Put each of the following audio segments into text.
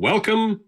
Welcome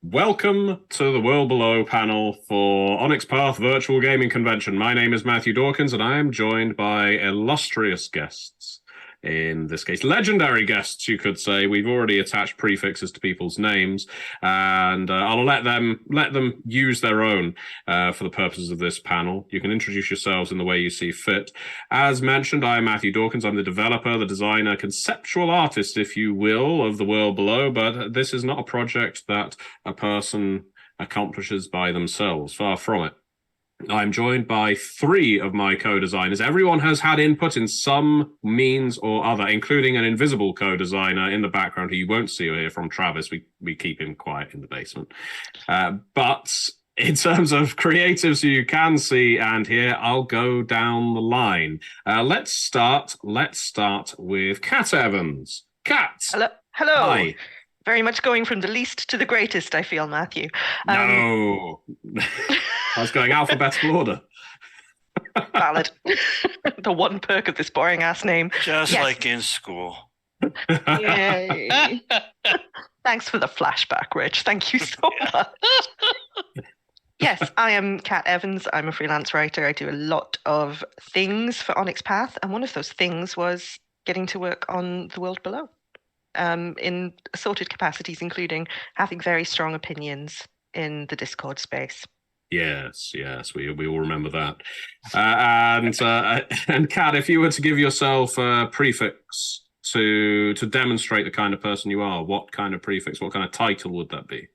to the World Below panel for Onyx Path Virtual Gaming Convention. My name is Matthew Dawkins, and I am joined by illustrious guests. In this case, legendary guests, you could say. We've already attached prefixes to people's names, and I'll let them use their own for the purposes of this panel. You can introduce yourselves in the way you see fit. As mentioned, I am Matthew Dawkins. I'm the developer, the designer, conceptual artist, if you will, of the World Below, but this is not a project that a person accomplishes by themselves. Far from it. I'm joined by three of my co-designers. Everyone has had input in some means or other, including an invisible co-designer in the background who you won't see or hear from, Travis. We keep him quiet in the basement. But in terms of creatives who you can see and hear, I'll go down the line. Let's start with Kat Evans. Kat. Hello. Hi. Very much going from the least to the greatest, I feel, Matthew. No. I was going alphabetical order. Valid. The one perk of this boring-ass name. Just like in school. Yay. Thanks for the flashback, Rich. Thank you so much. Yes, I am Kat Evans. I'm a freelance writer. I do a lot of things for Onyx Path, and one of those things was getting to work on The World Below. In assorted capacities, including having very strong opinions in the Discord space. Yes, we all remember that. And Kat, if you were to give yourself a prefix to demonstrate the kind of person you are, what kind of prefix, what kind of title would that be?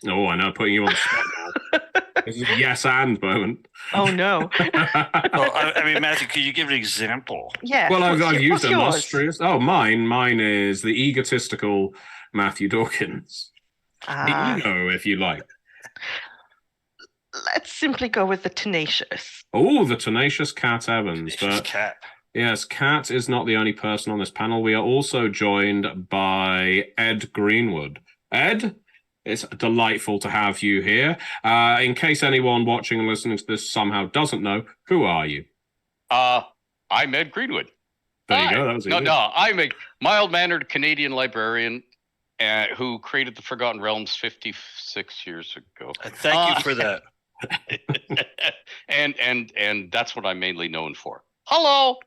Oh, I know, putting you on the spot now. This is a yes and moment. Oh no. Well, I mean, Matthew, could you give an example? Yeah. Well, I've used yours? illustrious. Oh, mine is the egotistical Matthew Dawkins. The ego, if you like. Let's simply go with the tenacious. Oh, the tenacious Kat Evans. But Kat. yes, Kat is not the only person on this panel. We are also joined by Ed Greenwood. Ed, it's delightful to have you here. In case anyone watching and listening to this somehow doesn't know, who are you? I'm Ed Greenwood. There you go. That was easy. No, I'm a mild-mannered Canadian librarian who created the Forgotten Realms 56 years ago. Thank you for that. and that's what I'm mainly known for. Hello.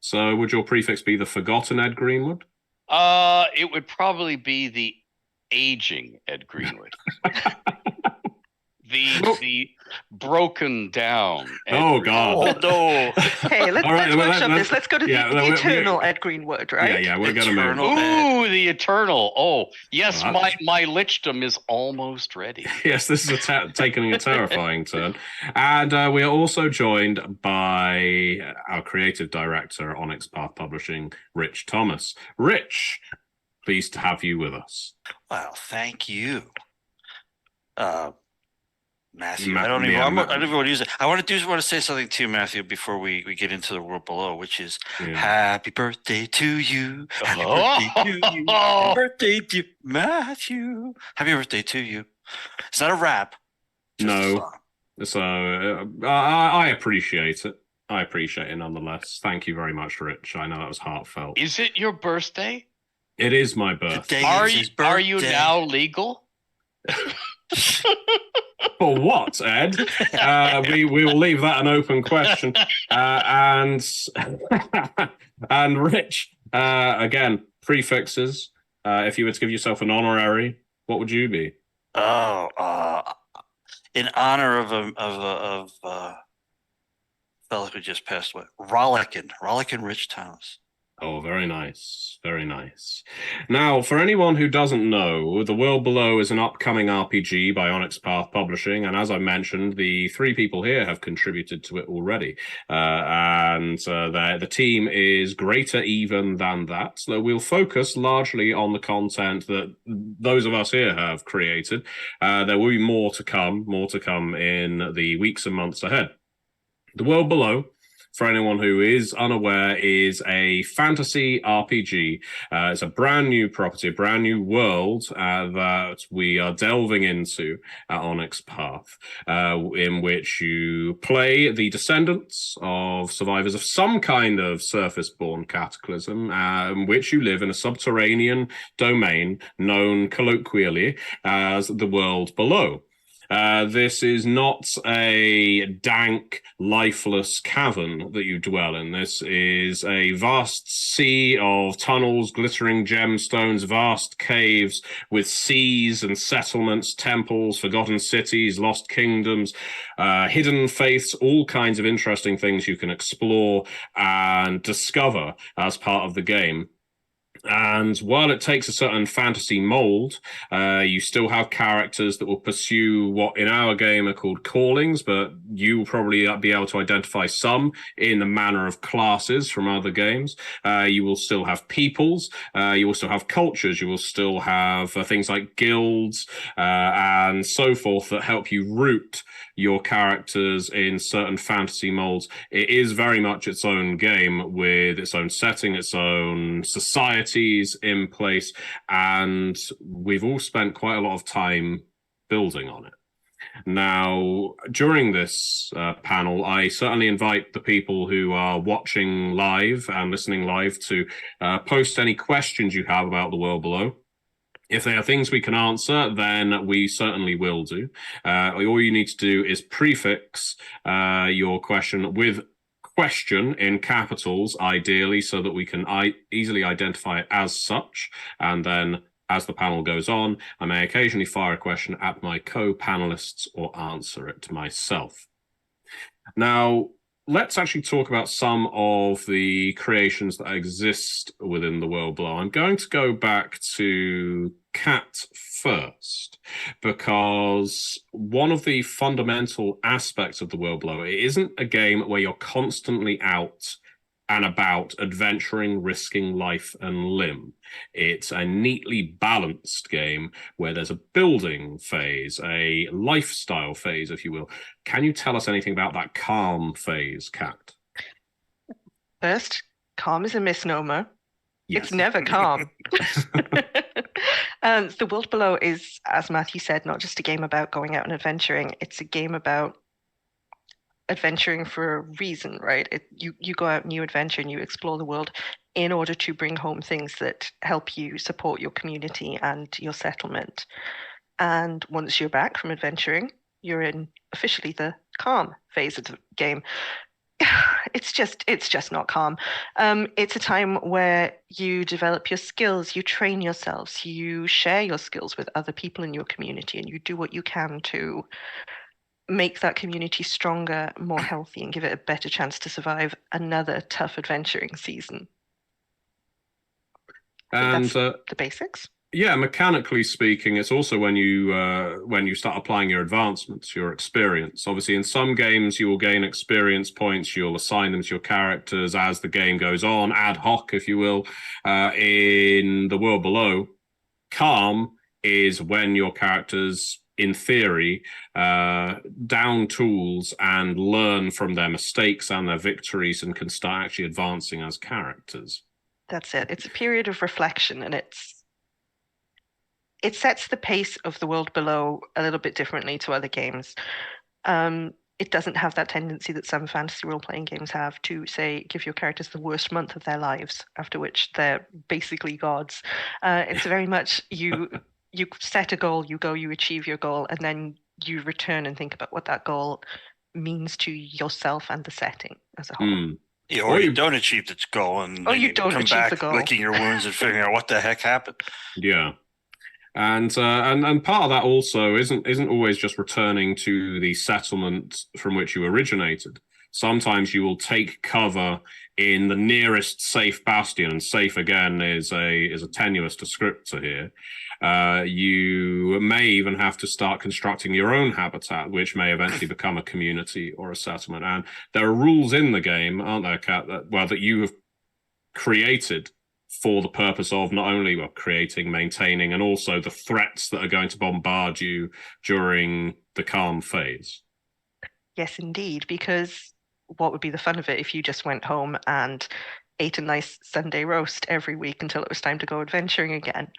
So, would your prefix be the Forgotten Ed Greenwood? It would probably be the aging Ed Greenwood. The broken down. Oh, God. Oh, no. Hey, let's workshop this. Let's go to the eternal Ed Greenwood, right? Yeah, we're going to move. Ooh, the eternal. Oh, yes, my lichdom is almost ready. Yes, this is taking a terrifying turn. And we are also joined by our creative director at Onyx Path Publishing, Rich Thomas. Rich, pleased to have you with us. Wow, thank you. Matthew, I don't even want to use it. I want to say something to you, Matthew, before we get into the World Below, which is happy birthday to you. Happy birthday to you. Happy birthday to you, Matthew. Happy birthday to you. It's not a rap. No. So I appreciate it. I appreciate it nonetheless. Thank you very much, Rich. I know that was heartfelt. Is it your birthday? It is my birthday. Are you now legal? For what, Ed? We will leave that an open question. And Rich, again, prefixes. If you were to give yourself an honorary, what would you be? In honor of a fellow who just passed away, Rollickin Rich Thomas. Oh, very nice. Very nice. Now, for anyone who doesn't know, The World Below is an upcoming RPG by Onyx Path Publishing, and as I mentioned, the three people here have contributed to it already. The team is greater even than that. So we'll focus largely on the content that those of us here have created. There will be more to come in the weeks and months ahead. The World Below, for anyone who is unaware, is a fantasy RPG. It's a brand new property, a brand new world that we are delving into at Onyx Path, in which you play the descendants of survivors of some kind of surface-borne cataclysm, in which you live in a subterranean domain known colloquially as the world below. This is not a dank, lifeless cavern that you dwell in. This is a vast sea of tunnels, glittering gemstones, vast caves with seas and settlements, temples, forgotten cities, lost kingdoms, hidden faiths, all kinds of interesting things you can explore and discover as part of the game. And while it takes a certain fantasy mold, you still have characters that will pursue what in our game are called callings, but you will probably be able to identify some in the manner of classes from other games. You will still have peoples, you will still have cultures, you will still have things like guilds and so forth that help you root your characters in certain fantasy molds. It is very much its own game with its own setting, its own societies in place, and we've all spent quite a lot of time building on it. Now, during this panel, I certainly invite the people who are watching live and listening live to post any questions you have about the world below. If there are things we can answer, then we certainly will do. All you need to do is prefix your question with question in capitals, ideally, so that we can easily identify it as such. And then as the panel goes on, I may occasionally fire a question at my co-panelists or answer it myself. Now, let's actually talk about some of the creations that exist within the world below. I'm going to go back to Cat first, because one of the fundamental aspects of the world below, it isn't a game where you're constantly out and about adventuring, risking life and limb. It's a neatly balanced game where there's a building phase, a lifestyle phase, if you will. Can you tell us anything about that calm phase, Kat? First, calm is a misnomer. Yes. It's never calm. The world below is, as Matthew said, not just a game about going out and adventuring. It's a game about adventuring for a reason, right? You go out and you adventure and you explore the world in order to bring home things that help you support your community and your settlement. And once you're back from adventuring, you're in officially the calm phase of the game. It's just not calm. It's a time where you develop your skills, you train yourselves, you share your skills with other people in your community, and you do what you can to make that community stronger, more healthy, and give it a better chance to survive another tough adventuring season. And the basics. Yeah, mechanically speaking, it's also when you start applying your advancements, your experience. Obviously, in some games, you will gain experience points. You'll assign them to your characters as the game goes on, ad hoc, if you will. In the world below, calm is when your characters, in theory, down tools and learn from their mistakes and their victories and can start actually advancing as characters. That's it. It's a period of reflection, and it sets the pace of the world below a little bit differently to other games. It doesn't have that tendency that some fantasy role-playing games have to, say, give your characters the worst month of their lives, after which they're basically gods. It's very much you set a goal, you go, you achieve your goal, and then you return and think about what that goal means to yourself and the setting as a whole. Yeah, or you don't achieve the goal, and you don't come achieve back the goal, licking your wounds and figuring out what the heck happened. Yeah. And part of that also isn't always just returning to the settlement from which you originated. Sometimes you will take cover in the nearest safe bastion, and safe again is a tenuous descriptor here. You may even have to start constructing your own habitat, which may eventually become a community or a settlement. And there are rules in the game, aren't there, Kat, that you have created for the purpose of not only creating, maintaining, and also the threats that are going to bombard you during the calm phase. Yes, indeed, because what would be the fun of it if you just went home and ate a nice Sunday roast every week until it was time to go adventuring again?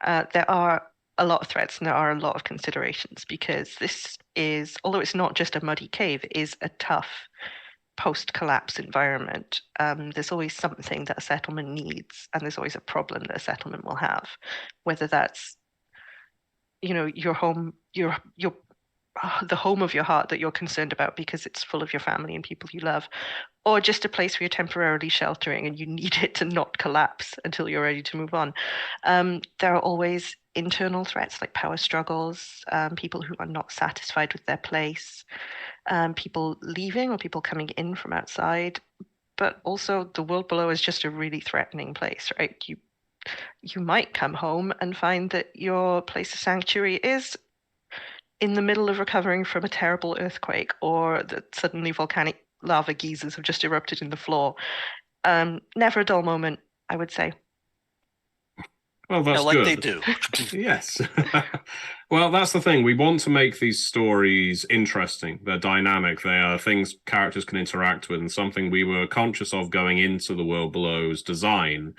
There are a lot of threats and there are a lot of considerations, because this is, although it's not just a muddy cave, it is a tough post-collapse environment. There's always something that a settlement needs, and there's always a problem that a settlement will have, whether that's, your home, the home of your heart that you're concerned about because it's full of your family and people you love, or just a place where you're temporarily sheltering and you need it to not collapse until you're ready to move on. There are always internal threats like power struggles, people who are not satisfied with their place, people leaving or people coming in from outside. But also the world below is just a really threatening place, right? You might come home and find that your place of sanctuary is in the middle of recovering from a terrible earthquake, or that suddenly volcanic lava geysers have just erupted in the floor. Never a dull moment, I would say. Well, that's like good. They do. Yes. Well, that's the thing. We want to make these stories interesting. They're dynamic. They are things characters can interact with, and something we were conscious of going into the World Below's design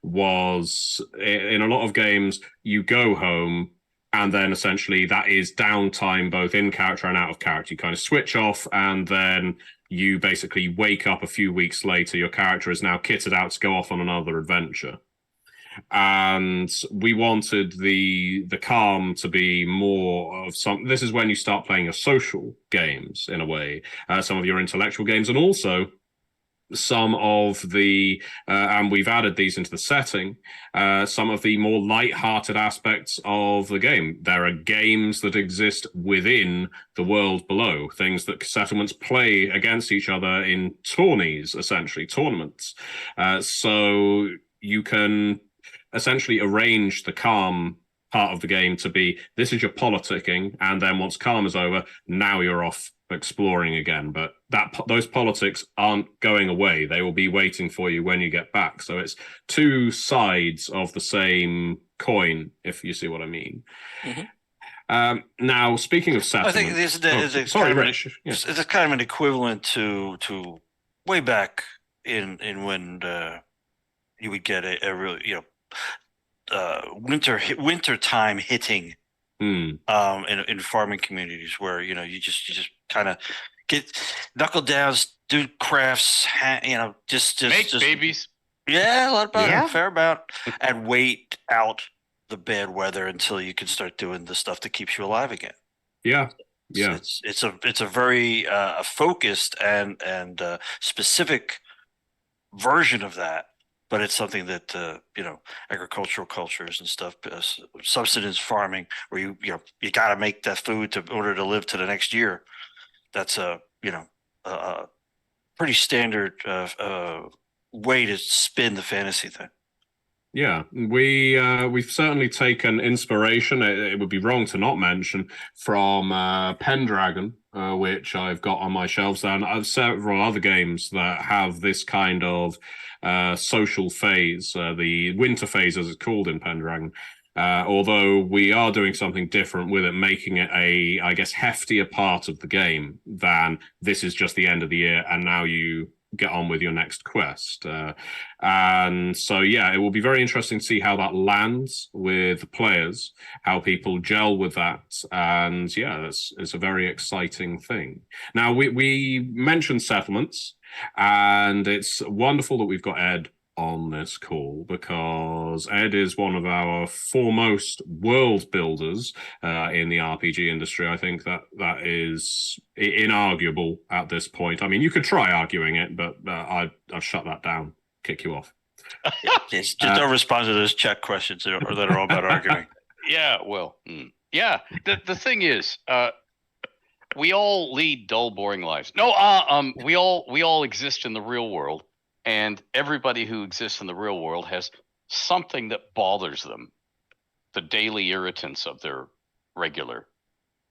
was, in a lot of games, you go home and then essentially that is downtime both in character and out of character. You kind of switch off and then you basically wake up a few weeks later. Your character is now kitted out to go off on another adventure. And we wanted the calm to be more of some. This is when you start playing your social games in a way, some of your intellectual games, and also some of the and we've added these into the setting, some of the more light-hearted aspects of the game. There are games that exist within the world below, things that settlements play against each other in tourneys, essentially tournaments. So you can essentially arrange the calm part of the game to be, this is your politicking, and then once calm is over, now you're off exploring again. But those politics aren't going away. They will be waiting for you when you get back. So it's two sides of the same coin, if you see what I mean. Mm-hmm. Now, speaking of settlement, I think Rich. It's kind of an equivalent to way back in when you would get a really winter time hitting in farming communities where you just kind of get knuckle downs, do crafts, just make babies. Yeah, a lot about it, fair amount, and wait out the bad weather until you can start doing the stuff that keeps you alive again. Yeah. Yeah, it's a very focused and specific version of that. But it's something that agricultural cultures and stuff, subsistence farming, where you got to make that food in order to live to the next year. That's a pretty standard way to spin the fantasy thing. Yeah, we've certainly taken inspiration. It would be wrong to not mention from Pendragon, which I've got on my shelves, and several other games that have this kind of social phase, the winter phase as it's called in Pendragon. Although we are doing something different with it, making it a, I guess, heftier part of the game than this is just the end of the year and now you get on with your next quest. And so, yeah, it will be very interesting to see how that lands with players, how people gel with that. And yeah, it's a very exciting thing. Now, we mentioned settlements, and it's wonderful that we've got Ed on this call, because Ed is one of our foremost world builders in the RPG industry. I think that is inarguable at this point. I mean, you could try arguing it, but I've shut that down, kick you off. Just don't respond to those chat questions that are all about arguing. Yeah, well, yeah. The thing is, we all lead dull, boring lives. No, we all exist in the real world. And everybody who exists in the real world has something that bothers them, the daily irritants of their regular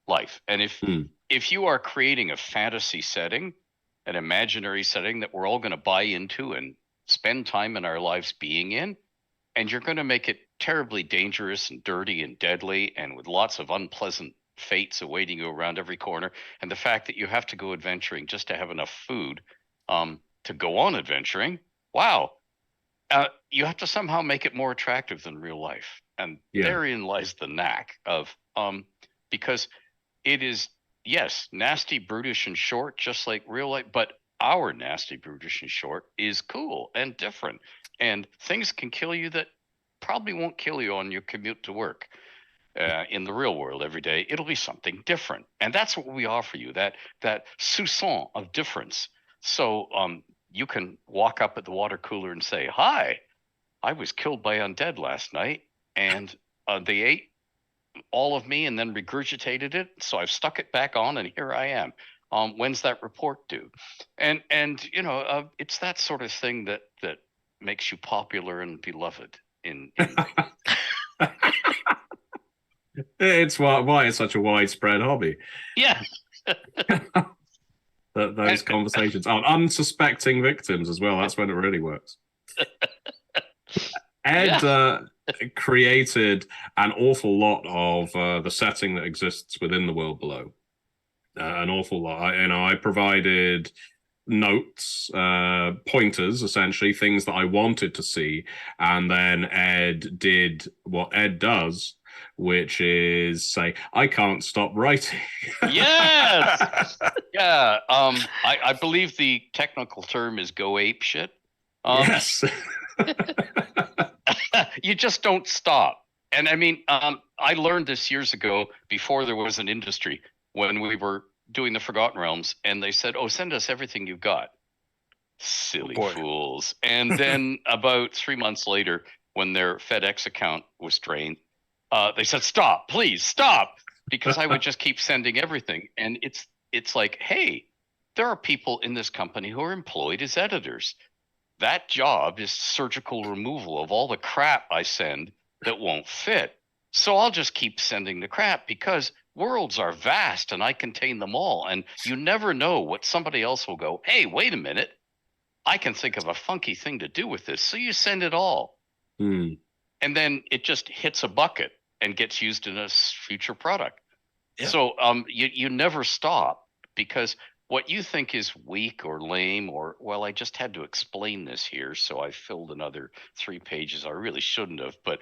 life. And if you are creating a fantasy setting, an imaginary setting that we're all going to buy into and spend time in our lives being in, and you're going to make it terribly dangerous and dirty and deadly and with lots of unpleasant fates awaiting you around every corner, and the fact that you have to go adventuring just to have enough food to go on adventuring, wow, you have to somehow make it more attractive than real life. And therein lies the knack of, because it is, yes, nasty, brutish, and short, just like real life, but our nasty, brutish, and short is cool and different. And things can kill you that probably won't kill you on your commute to work. In the real world every day, it'll be something different. And that's what we offer you, that soupçon of difference. So you can walk up at the water cooler and say, hi, I was killed by undead last night, and they ate all of me and then regurgitated it. So I've stuck it back on, and here I am. When's that report due? And it's that sort of thing that makes you popular and beloved in It's why it's such a widespread hobby. Yeah. Those conversations on unsuspecting victims as well. That's when it really works. Ed created an awful lot of the setting that exists within the world below. An awful lot. I provided notes, pointers, essentially, things that I wanted to see, and then Ed did what Ed does, which is say, I can't stop writing. Yes. Yeah. I believe the technical term is go ape shit. Yes. You just don't stop. And I mean, I learned this years ago before there was an industry, when we were doing the Forgotten Realms, and they said, oh, send us everything you've got. Silly fools. And then about 3 months later, when their FedEx account was drained, they said, stop, please stop, because I would just keep sending everything. And it's like, hey, there are people in this company who are employed as editors. That job is surgical removal of all the crap I send that won't fit. So I'll just keep sending the crap, because worlds are vast and I contain them all. And you never know what somebody else will go, hey, wait a minute, I can think of a funky thing to do with this. So you send it all. And then it just hits a bucket and gets used in a future product. Yeah. So you never stop, because what you think is weak or lame, or, well, I just had to explain this here, so I filled another 3 pages. I really shouldn't have, but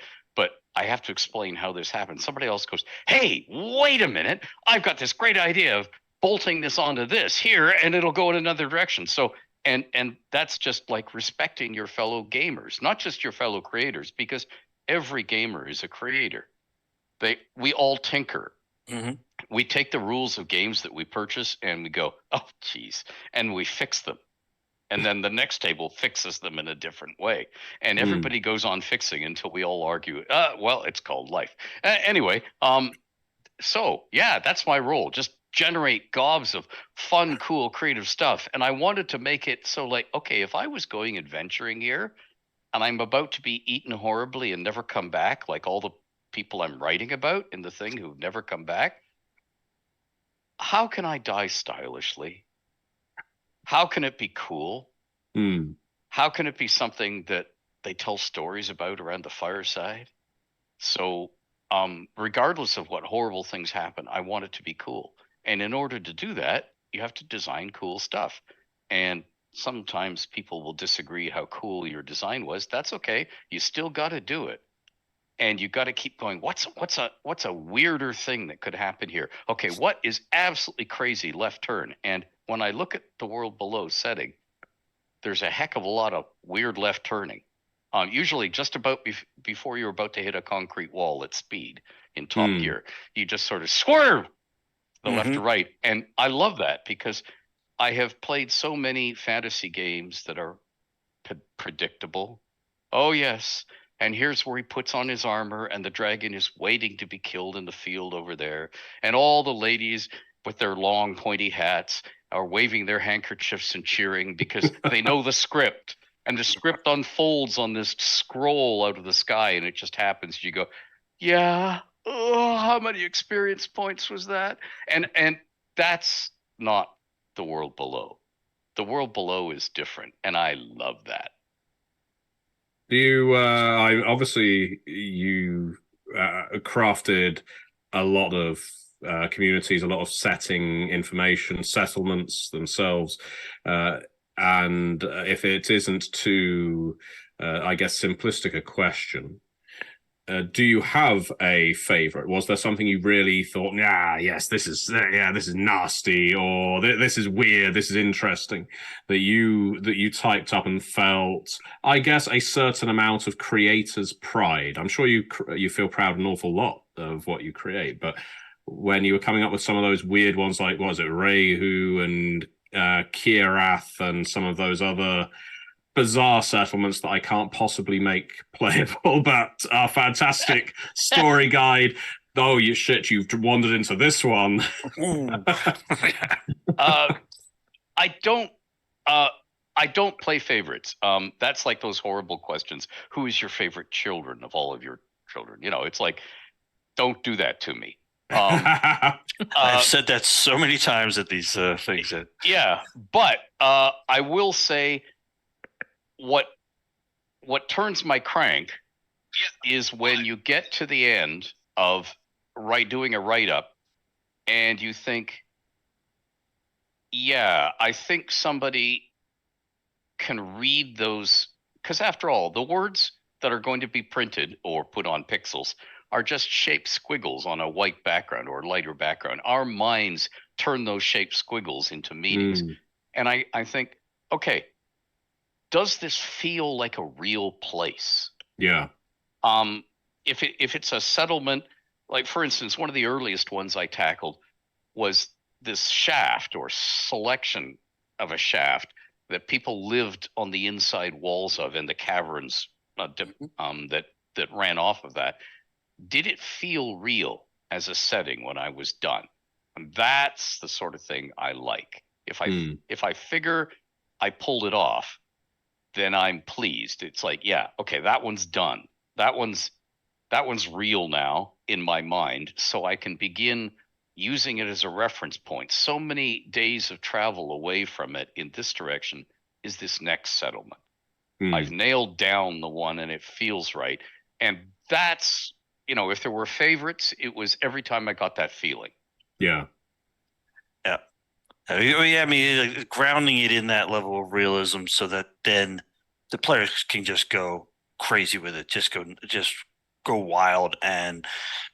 I have to explain how this happened. Somebody else goes, hey, wait a minute, I've got this great idea of bolting this onto this here, and it'll go in another direction. So and that's just like respecting your fellow gamers, not just your fellow creators, because every gamer is a creator. We all tinker. Mm-hmm. We take the rules of games that we purchase and we go, oh, geez, and we fix them. And then the next table fixes them in a different way. And everybody goes on fixing until we all argue, well, it's called life. Anyway, so, yeah, that's my role. Just generate gobs of fun, cool, creative stuff. And I wanted to make it so, like, okay, if I was going adventuring here and I'm about to be eaten horribly and never come back, like all the people I'm writing about in the thing who've never come back, how can I die stylishly? How can it be cool? How can it be something that they tell stories about around the fireside? So regardless of what horrible things happen, I want it to be cool. And in order to do that, you have to design cool stuff. And sometimes people will disagree how cool your design was. That's okay. You still got to do it. And you got to keep going. What's a weirder thing that could happen here? Okay, what is absolutely crazy left turn? And when I look at the world below setting, there's a heck of a lot of weird left turning. Usually just about before you're about to hit a concrete wall at speed in Top Gear, you just sort of swerve the left to right. And I love that, because I have played so many fantasy games that are predictable. Oh, yes. And here's where he puts on his armor, and the dragon is waiting to be killed in the field over there. And all the ladies with their long pointy hats are waving their handkerchiefs and cheering because they know the script. And the script unfolds on this scroll out of the sky, and it just happens. You go, yeah, oh, how many experience points was that? And that's not the world below. The world below is different, and I love that. Do you? Obviously, you crafted a lot of communities, a lot of setting information, settlements themselves. And if it isn't too, I guess, simplistic a question, do you have a favorite? Was there something you really thought, yes, this is nasty, or this is weird, this is interesting, that you typed up and felt, I guess, a certain amount of creator's pride? I'm sure you feel proud an awful lot of what you create, but when you were coming up with some of those weird ones, like, what was it, Rehu and Kierath and some of those other bizarre settlements that I can't possibly make playable, but are fantastic story guide. Oh, you've wandered into this one. I don't play favorites. That's like those horrible questions. Who is your favorite children of all of your children? It's like, don't do that to me. I've said that so many times at these things. Yeah, but I will say what turns my crank is when you get to the end of doing a write-up and you think, yeah, I think somebody can read those, because after all, the words that are going to be printed or put on pixels are just shaped squiggles on a white background or lighter background. Our minds turn those shaped squiggles into meanings. And I think, okay, does this feel like a real place? Yeah. If it's a settlement, like for instance, one of the earliest ones I tackled was this shaft or selection of a shaft that people lived on the inside walls of in the caverns that ran off of that. Did it feel real as a setting when I was done? And that's the sort of thing I like. If I figure I pulled it off, then I'm pleased. It's like, yeah, okay, that one's done. That one's real now in my mind, so I can begin using it as a reference point. So many days of travel away from it in this direction is this next settlement. I've nailed down the one and it feels right. And that's, if there were favorites, it was every time I got that feeling. Yeah. Yeah. I mean, like, grounding it in that level of realism so that then the players can just go crazy with it, just go wild and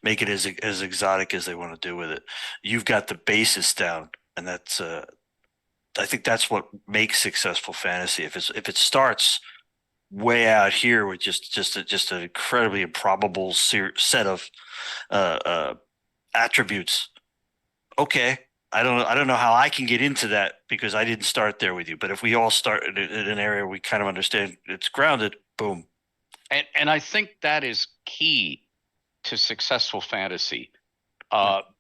make it as exotic as they want to do with it. You've got the basis down, and that's I think that's what makes successful fantasy. If it starts way out here with just an incredibly improbable set of attributes, okay. I don't know how I can get into that because I didn't start there with you. But if we all start in an area we kind of understand it's grounded, boom. And I think that is key to successful fantasy,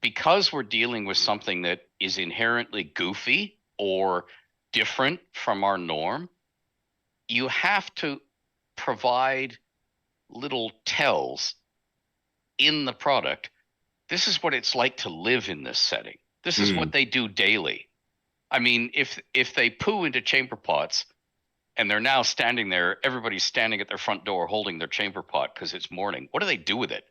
because we're dealing with something that is inherently goofy or different from our norm. You have to provide little tells in the product. This is what it's like to live in this setting. This is what they do daily. I mean, if they poo into chamber pots and they're now standing there, everybody's standing at their front door holding their chamber pot because it's morning. What do they do with it?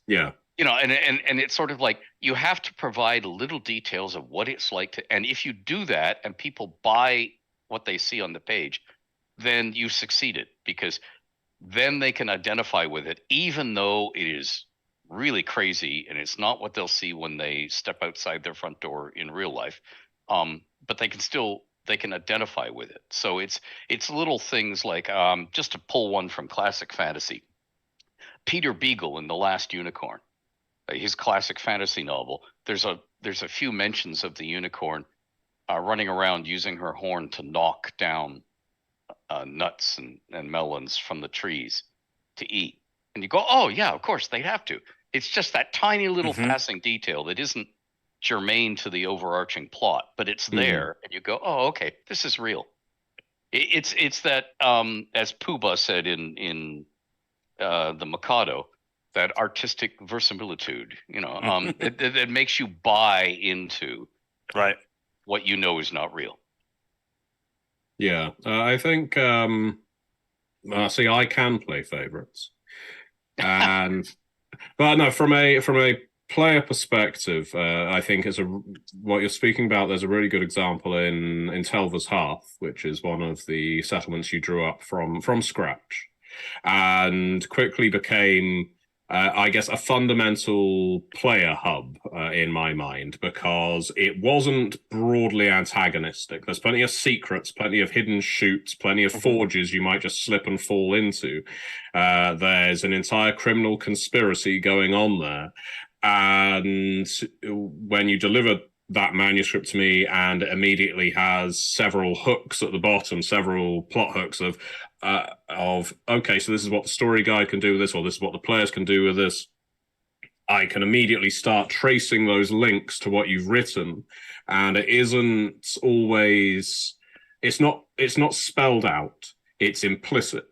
Yeah. And it's sort of like you have to provide little details of what it's like to, and if you do that and people buy what they see on the page, then you succeeded, because then they can identify with it, even though it is really crazy and it's not what they'll see when they step outside their front door in real life. But they can identify with it. So it's little things like, just to pull one from classic fantasy, Peter Beagle in The Last Unicorn, his classic fantasy novel. There's a few mentions of the unicorn running around using her horn to knock down nuts and melons from the trees to eat. And you go, oh yeah, of course they'd have to. It's just that tiny little passing detail that isn't germane to the overarching plot, but it's there, and you go, oh, okay, this is real. It's that, as Puba said in the Mikado, that artistic verisimilitude, that makes you buy into what you know is not real. Yeah, I think. See, I can play favorites, and but no, from a player perspective, I think what you're speaking about. There's a really good example in Telva's Hearth, which is one of the settlements you drew up from scratch, and quickly became, I guess, a fundamental player hub in my mind, because it wasn't broadly antagonistic. There's plenty of secrets, plenty of hidden chutes, plenty of forges you might just slip and fall into. There's an entire criminal conspiracy going on there. And when you deliver that manuscript to me, and it immediately has several hooks at the bottom, several plot hooks of okay, so this is what the story guide can do with this, or this is what the players can do with this, I can immediately start tracing those links to what you've written. And it isn't always, it's not spelled out, it's implicit.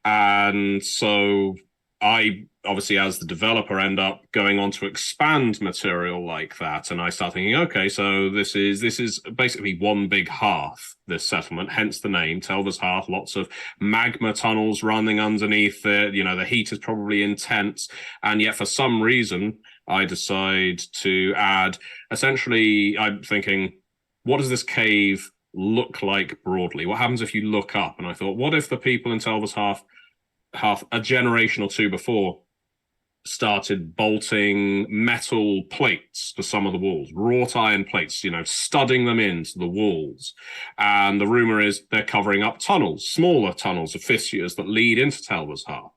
And so I obviously, as the developer, end up going on to expand material like that, and I start thinking, okay, so this is basically one big hearth, this settlement, hence the name, Telva's Hearth. Lots of magma tunnels running underneath it. The heat is probably intense, and yet for some reason, I decide to add. Essentially, I'm thinking, what does this cave look like broadly? What happens if you look up? And I thought, what if the people in Telva's Hearth a generation or two before started bolting metal plates to some of the walls, wrought iron plates, studding them into the walls. And the rumor is they're covering up tunnels, smaller tunnels of fissures that lead into Telva's Hearth.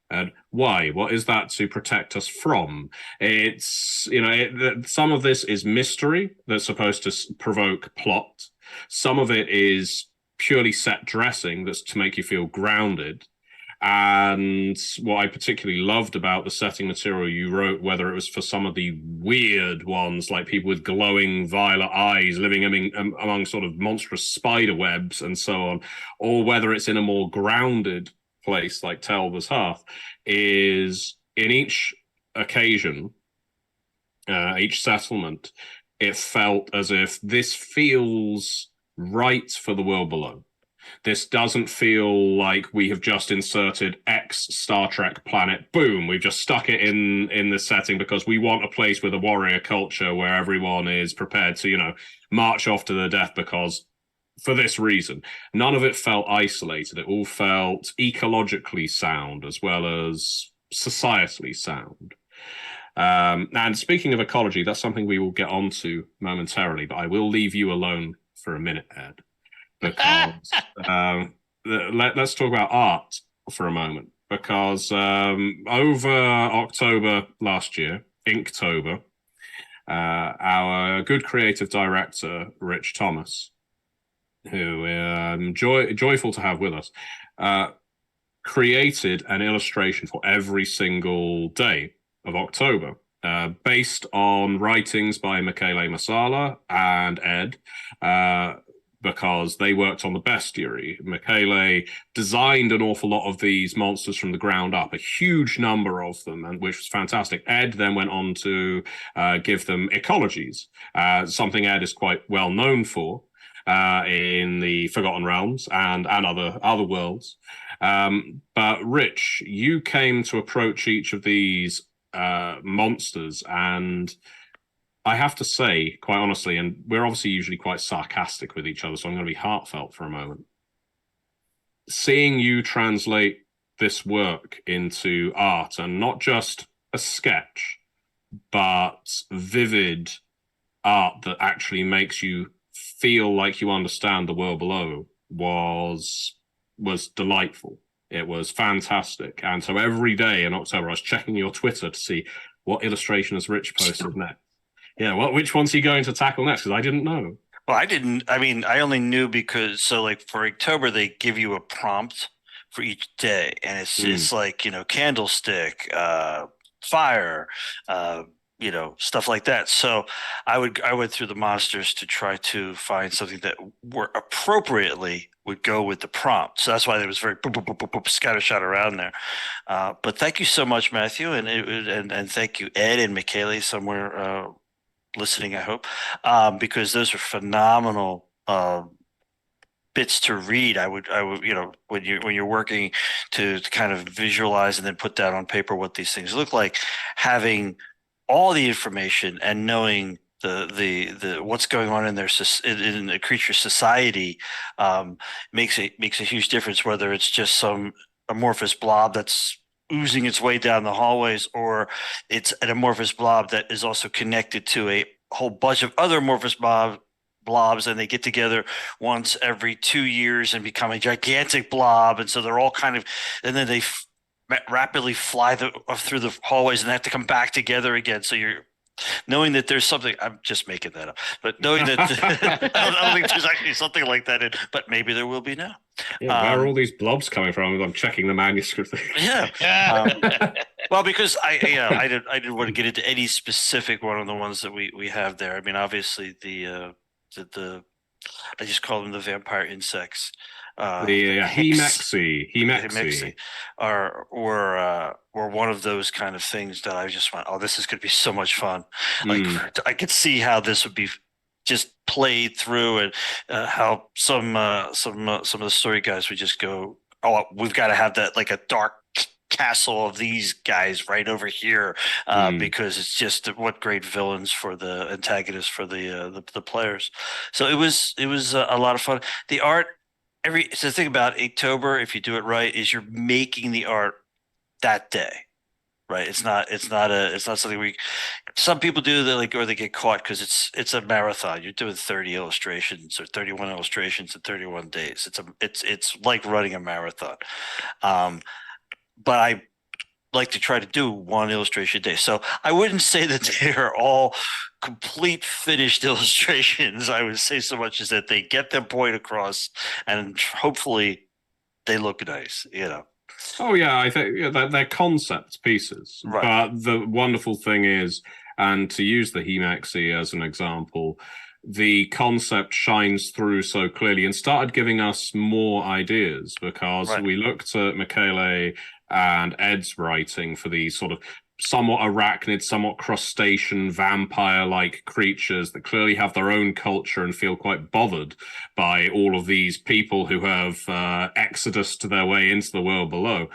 And why? What is that to protect us from? It's, some of this is mystery that's supposed to provoke plot. Some of it is purely set dressing that's to make you feel grounded. And what I particularly loved about the setting material you wrote, whether it was for some of the weird ones, like people with glowing violet eyes living among sort of monstrous spider webs and so on, or whether it's in a more grounded place like Telva's Hearth, is in each occasion, each settlement, it felt as if this feels right for the world below. This doesn't feel like we have just inserted X Star Trek planet. Boom, we've just stuck it in this setting because we want a place with a warrior culture where everyone is prepared to, march off to their death because for this reason. None of it felt isolated. It all felt ecologically sound as well as societally sound. And speaking of ecology, that's something we will get onto momentarily, but I will leave you alone for a minute, Ed. Because let's talk about art for a moment, because over October last year, Inktober, our good creative director, Rich Thomas, who I'm joyful to have with us, created an illustration for every single day of October, based on writings by Michele Masala and Ed, because they worked on the bestiary. Michele designed an awful lot of these monsters from the ground up, a huge number of them, and which was fantastic. Ed then went on to give them ecologies, something Ed is quite well known for in the Forgotten Realms and other worlds. But Rich, you came to approach each of these monsters, and I have to say, quite honestly, and we're obviously usually quite sarcastic with each other, so I'm going to be heartfelt for a moment. Seeing you translate this work into art, and not just a sketch, but vivid art that actually makes you feel like you understand the world below, was delightful. It was fantastic. And so every day in October, I was checking your Twitter to see what illustration has Rich posted next. Yeah, which one's he going to tackle next? Because I didn't know. Well, I only knew because, for October, they give you a prompt for each day. And it's like, candlestick, fire, stuff like that. So I went through the monsters to try to find something that were appropriately would go with the prompt. So that's why there was very scattershot around there. But thank you so much, Matthew, and thank you, Ed and Michele, somewhere listening, I hope, because those are phenomenal bits to read. I would, when you're working to kind of visualize and then put that on paper what these things look like, having all the information and knowing the what's going on in in the creature society makes a huge difference, whether it's just some amorphous blob that's oozing its way down the hallways, or it's an amorphous blob that is also connected to a whole bunch of other amorphous blobs, and they get together once every 2 years and become a gigantic blob, and so they're all kind of, and then they rapidly fly through the hallways and they have to come back together again. So you're knowing that there's something, I'm just making that up, but knowing that I don't think there's actually something like that in, but maybe there will be now. Yeah, where are all these blobs coming from? I'm checking the manuscript. Yeah. Well, because I didn't want to get into any specific one of the ones that we have there. I mean, obviously the I just call them the vampire insects. The Hemexi were one of those kind of things that I just went, oh, this is going to be so much fun. Like I could see how this would be just played through, and how some of the story guys would just go, oh, we've got to have that, like a dark castle of these guys right over here, because it's just what great villains for the antagonists for the players. So it was a lot of fun. The art. So the thing about Inktober, if you do it right, is you're making the art that day, right? It's not something some people do that, or they get caught because it's a marathon. You're doing 30 illustrations or 31 illustrations in 31 days. It's like running a marathon. But I like to try to do one illustration a day. So I wouldn't say that they are all complete finished illustrations. I would say so much as that they get their point across, and hopefully they look nice, Oh yeah, I think they're concept pieces. Right. But the wonderful thing is, and to use the Hemexi as an example, the concept shines through so clearly and started giving us more ideas, because we looked at Michele and Ed's writing for these sort of somewhat arachnid, somewhat crustacean, vampire-like creatures that clearly have their own culture and feel quite bothered by all of these people who have exodus to their way into the world below.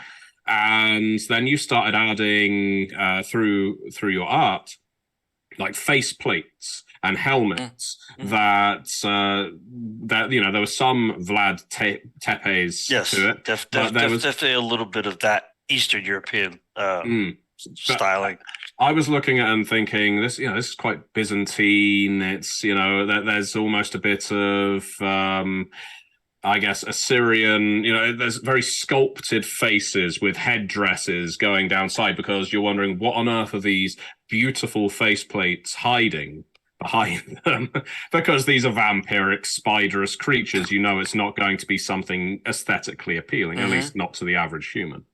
And then you started adding through your art, like face plates and helmets that there was some Vlad Tepes to it. Definitely a little bit of that Eastern European styling. I was looking at it and thinking, this is quite Byzantine. It's there's almost a bit of I guess Assyrian, there's very sculpted faces with headdresses going down side, because you're wondering what on earth are these beautiful faceplates hiding behind them, because these are vampiric, spiderous creatures. It's not going to be something aesthetically appealing, at least not to the average human.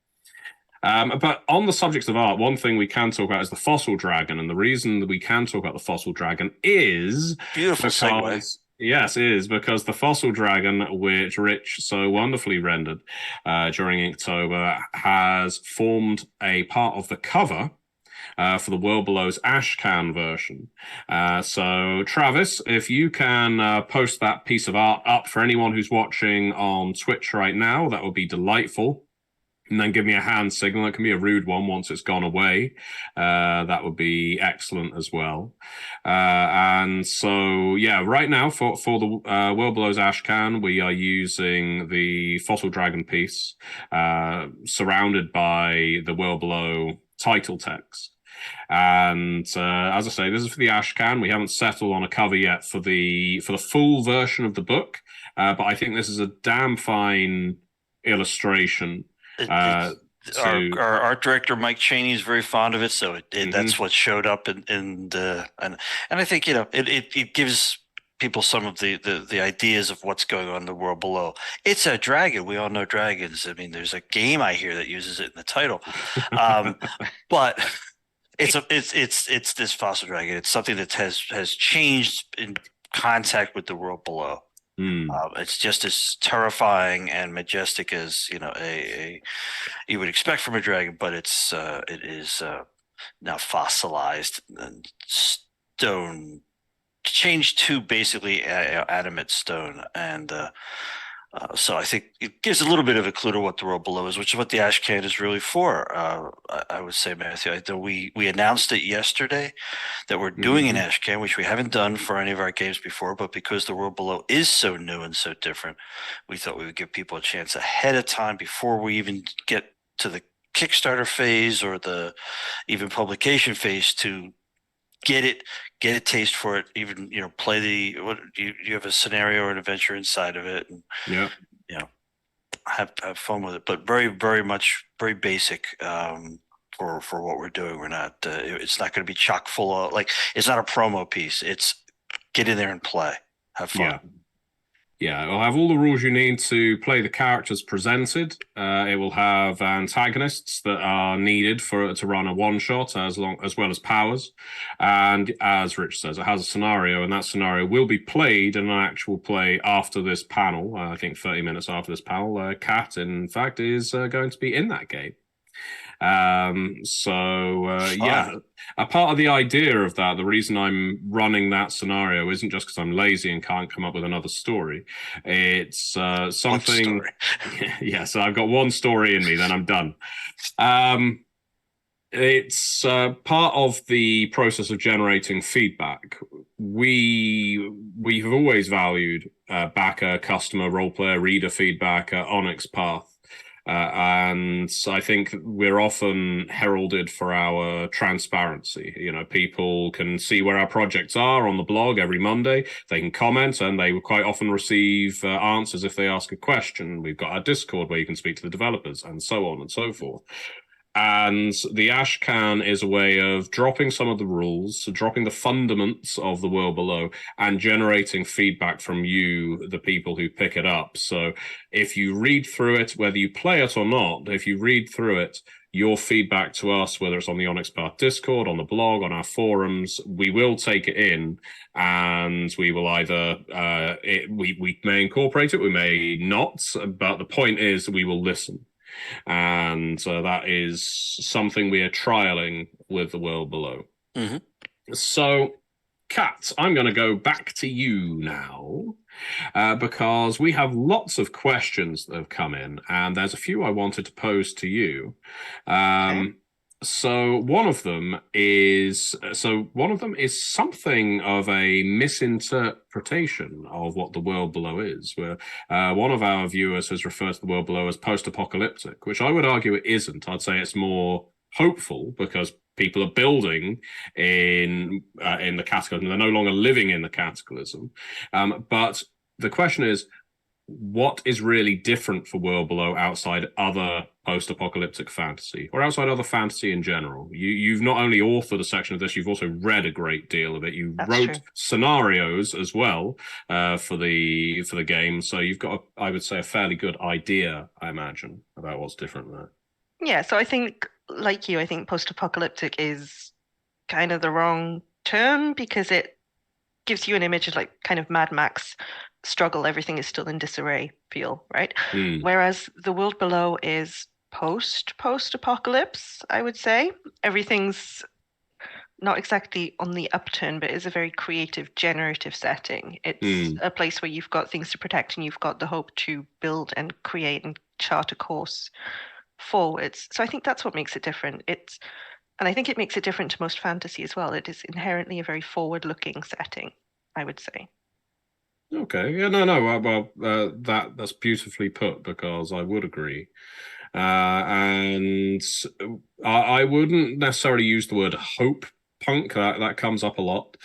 But on the subject of art, one thing we can talk about is the fossil dragon, and the reason that we can talk about the fossil dragon is beautiful segue. Yes, it is because the fossil dragon, which Rich so wonderfully rendered during Inktober, has formed a part of the cover for the World Below's Ashcan version. So, Travis, if you can post that piece of art up for anyone who's watching on Twitch right now, that would be delightful. And then give me a hand signal. It can be a rude one once it's gone away. That would be excellent as well. And so, right now for the World Below's Ashcan, we are using the Fossil Dragon piece surrounded by the World Below title text. And as I say, this is for the Ashcan. We haven't settled on a cover yet for the full version of the book, but I think this is a damn fine illustration. Our art director Mike Chaney is very fond of it, so that's what showed up, and I think it gives people some of the ideas of what's going on in the world below. It's a dragon. We all know dragons. I mean, there's a game I hear that uses it in the title, but it's this fossil dragon. It's something that has changed in contact with the world below. It's just as terrifying and majestic as you would expect from a dragon, but it is now fossilized and stone, changed to basically adamant stone, and So I think it gives a little bit of a clue to what the world below is, which is what the ash can is really for. I would say, Matthew, we announced it yesterday that we're doing an ash can, which we haven't done for any of our games before, but because the world below is so new and so different, we thought we would give people a chance ahead of time before we even get to the Kickstarter phase or the even publication phase to get a taste for it, even, play you have a scenario or an adventure inside of it, and have fun with it, but very, very much very basic for what we're doing. We're not it's not going to be chock full of, like, it's not a promo piece. It's get in there and play, have fun. Yeah, it'll have all the rules you need to play the characters presented. It will have antagonists that are needed for it to run a one-shot, as well as powers. And as Rich says, it has a scenario, and that scenario will be played in an actual play after this panel. I think 30 minutes after this panel. Kat, in fact, is going to be in that game. Yeah, a part of the idea of that, the reason I'm running that scenario isn't just because I'm lazy and can't come up with another story. It's something. Yeah, so I've got one story in me, then I'm done. It's part of the process of generating feedback. We've always valued backer, customer, role player, reader feedback at Onyx Path. And I think we're often heralded for our transparency. People can see where our projects are on the blog every Monday. They can comment, and they quite often receive answers if they ask a question. We've got our Discord where you can speak to the developers, and so on and so forth. And the ash can is a way of dropping some of the rules, dropping the fundaments of the world below, and generating feedback from you, the people who pick it up. So if you read through it, whether you play it or not, if you read through it, your feedback to us, whether it's on the Onyx Path Discord, on the blog, on our forums, we will take it in, and we will either we may incorporate it, we may not, but the point is we will listen. And that is something we are trialing with the world below. So, Kat, I'm going to go back to you now because we have lots of questions that have come in, and there's a few I wanted to pose to you. Okay. So one of them is something of a misinterpretation of what the world below is, where one of our viewers has referred to the world below as post-apocalyptic, which I would argue it isn't. I'd say it's more hopeful because people are building in the cataclysm. They're no longer living in the cataclysm. But the question is, what is really different for World Below outside other post-apocalyptic fantasy, or outside other fantasy in general? You've not only authored a section of this, you've also read a great deal of it. You wrote scenarios as well for the game, so you've got, I would say, a fairly good idea, I imagine, about what's different there. Yeah, so I think, like you, I think post-apocalyptic is kind of the wrong term because it gives you an image of like kind of Mad Max struggle, everything is still in disarray feel, right? Whereas the world below is post-apocalypse, I would say. Everything's not exactly on the upturn, but it's a very creative, generative setting. It's a place where you've got things to protect and you've got the hope to build and create and chart a course forwards. So I think that's what makes it different. And I think it makes it different to most fantasy as well. It is inherently a very forward-looking setting, I would say. Okay. Yeah. No. Well, that's beautifully put because I would agree, and I wouldn't necessarily use the word hope punk. That comes up a lot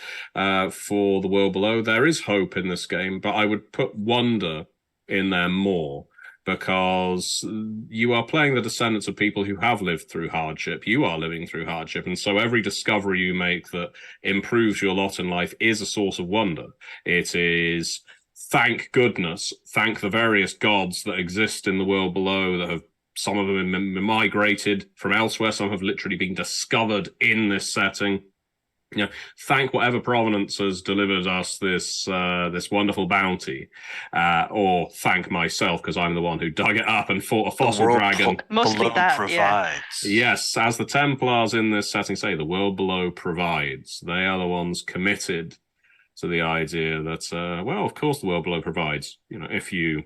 for the world below. There is hope in this game, but I would put wonder in there more. Because you are playing the descendants of people who have lived through hardship. You are living through hardship. And so every discovery you make that improves your lot in life is a source of wonder. It is, thank goodness, thank the various gods that exist in the world below that have, some of them have migrated from elsewhere. Some have literally been discovered in this setting. Thank whatever provenance has delivered us this wonderful bounty, or thank myself because I'm the one who dug it up and fought a fossil dragon. Mostly that provides. Yes, as the Templars in this setting say, the world below provides. They are the ones committed to the idea that, well, of course the world below provides. If you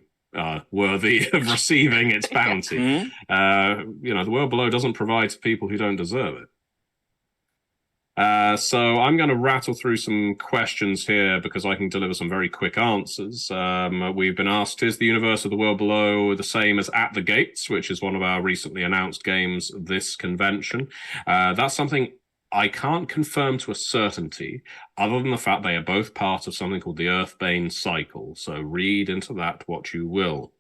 worthy of receiving its bounty. The world below doesn't provide to people who don't deserve it. So I'm going to rattle through some questions here because I can deliver some very quick answers. We've been asked, is the universe of the world below the same as At the Gates, which is one of our recently announced games this convention? That's something I can't confirm to a certainty, other than the fact they are both part of something called the Earthbane cycle. So read into that what you will.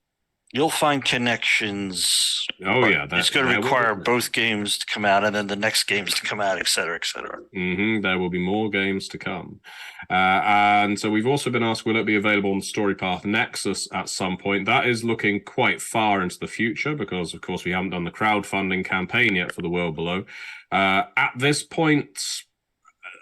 You'll find connections. Oh, yeah. It's going to require both games to come out and then the next games to come out, et cetera, et cetera. There will be more games to come. And so we've also been asked, will it be available on Story Path Nexus at some point? That is looking quite far into the future because, of course, we haven't done the crowdfunding campaign yet for the world below. At this point,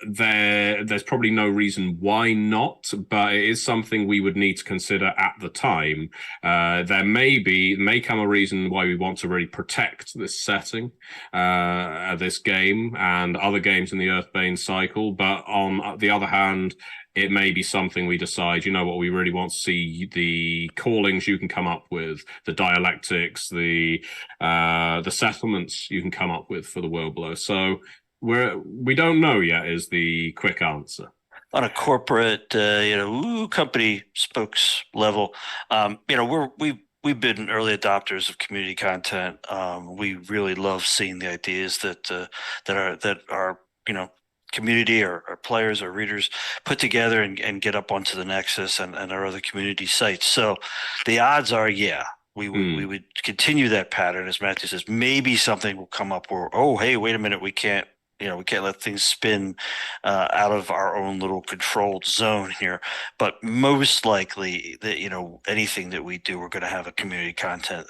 there's probably no reason why not, but it is something we would need to consider at the time. There may come a reason why we want to really protect this setting, this game and other games in the Earthbane cycle, but on the other hand, it may be something we decide, you know what, we really want to see the callings you can come up with, the dialectics, the settlements you can come up with for the world below. So we don't know yet is the quick answer. On a corporate, company spokes level, we've been early adopters of community content. We really love seeing the ideas that our community or players or readers put together and get up onto the Nexus and our other community sites. So the odds are, we would continue that pattern. As Matthew says, maybe something will come up where, oh, hey, wait a minute, we can't let things spin out of our own little controlled zone here. But most likely that, anything that we do, we're going to have a community content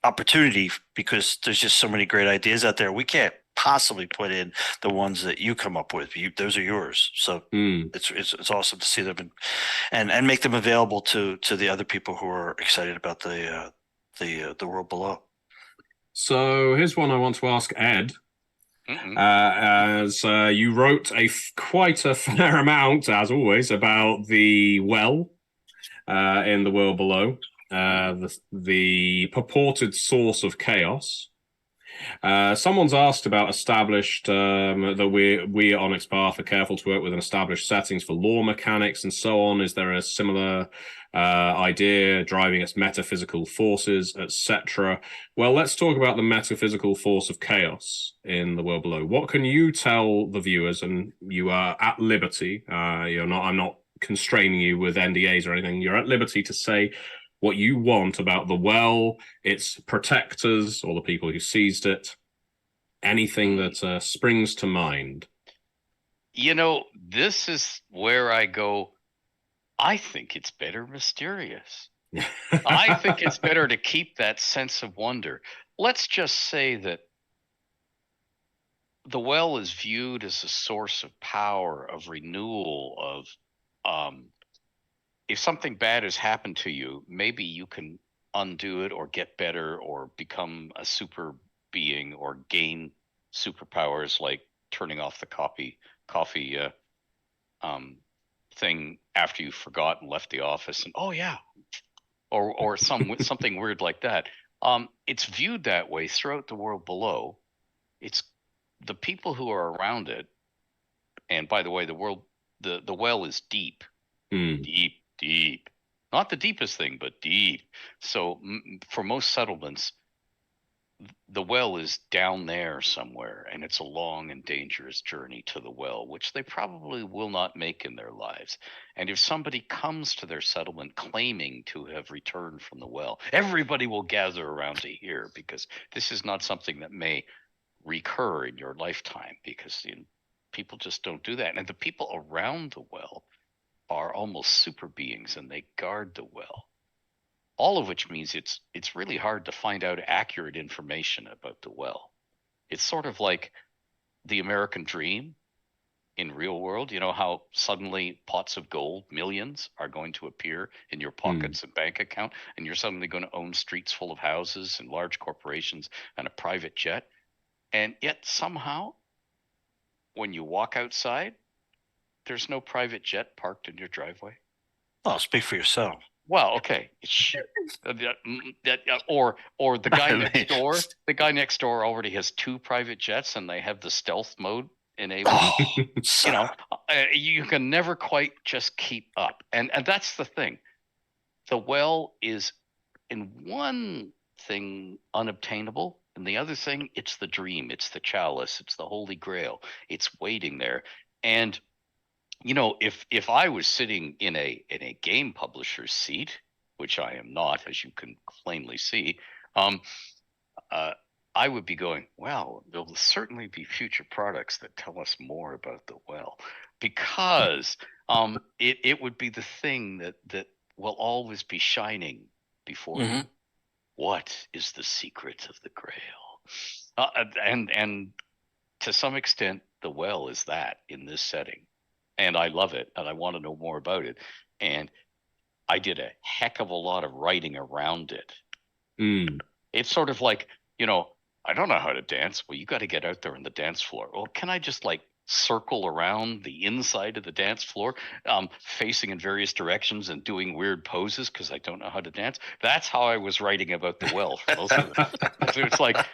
opportunity because there's just so many great ideas out there. We can't possibly put in the ones that you come up with. Those are yours. So it's awesome to see them and make them available to the other people who are excited about the world below. So here's one I want to ask Ed. As you wrote quite a fair amount, as always, about the well in the world below, the purported source of chaos. Someone's asked about established that we at Onyx Path are careful to work within established settings for lore mechanics and so on. Is there a similar idea driving its metaphysical forces, etc.? Well, let's talk about the metaphysical force of chaos in the world below. What can you tell the viewers? And you are at liberty. I'm not constraining you with NDAs or anything. You're at liberty to say what you want about the well, its protectors, or the people who seized it, anything that springs to mind. This is where I go, I think it's better mysterious. I think it's better to keep that sense of wonder. Let's just say that the well is viewed as a source of power, of renewal, of if something bad has happened to you, maybe you can undo it or get better or become a super being or gain superpowers like turning off the coffee thing after you forgot and left the office and or something weird like that. It's viewed that way throughout the world below. It's the people who are around it. And by the way, the well is deep. Deep, not the deepest thing, but deep. So for most settlements, the well is down there somewhere, and it's a long and dangerous journey to the well, which they probably will not make in their lives. And if somebody comes to their settlement claiming to have returned from the well, everybody will gather around to hear, because this is not something that may recur in your lifetime, because people just don't do that. And the people around the well are almost super beings, and they guard the well. All of which means it's really hard to find out accurate information about the well. It's sort of like the American dream in real world. You know how suddenly pots of gold, millions, are going to appear in your pockets and bank account, and you're suddenly going to own streets full of houses and large corporations and a private jet. And yet somehow, when you walk outside, there's no private jet parked in your driveway. Oh, speak for yourself. Well, okay. Or the guy next door. The guy next door already has 2 private jets, and they have the stealth mode enabled. You can never quite just keep up, and that's the thing. The well is, in one thing, unobtainable, and the other thing, it's the dream, it's the chalice, it's the holy grail. It's waiting there, and if I was sitting in a game publisher's seat, which I am not, as you can plainly see, I would be going, well, there will certainly be future products that tell us more about the well, because it would be the thing that will always be shining before you. What is the secret of the grail? And to some extent, the well is that in this setting. And I love it, and I want to know more about it. And I did a heck of a lot of writing around it. It's sort of like, I don't know how to dance. Well, you got to get out there on the dance floor. Well, can I just circle around the inside of the dance floor, facing in various directions and doing weird poses because I don't know how to dance? That's how I was writing about the well for most of it. So it's like,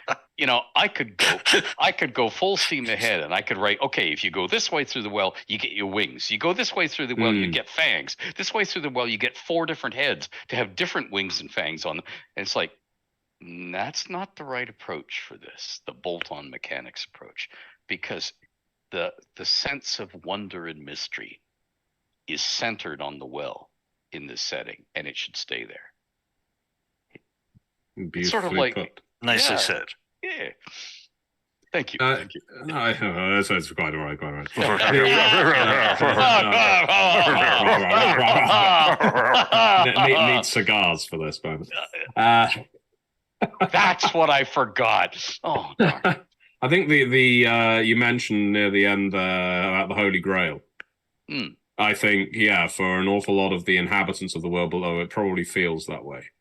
I could go full steam ahead, and I could write, okay, if you go this way through the well, you get your wings. You go this way through the well, you get fangs. This way through the well, you get 4 different heads to have different wings and fangs on them. And it's like, that's not the right approach for this, the bolt-on mechanics approach, because the sense of wonder and mystery is centered on the well in this setting, and it should stay there. It's sort of like put. Nicely said. Yeah. Thank you. Thank you. That's quite all right. Need cigars for this moment. That's what I forgot. Oh, darn. I think the you mentioned near the end about the Holy Grail. I think, for an awful lot of the inhabitants of the world below, it probably feels that way.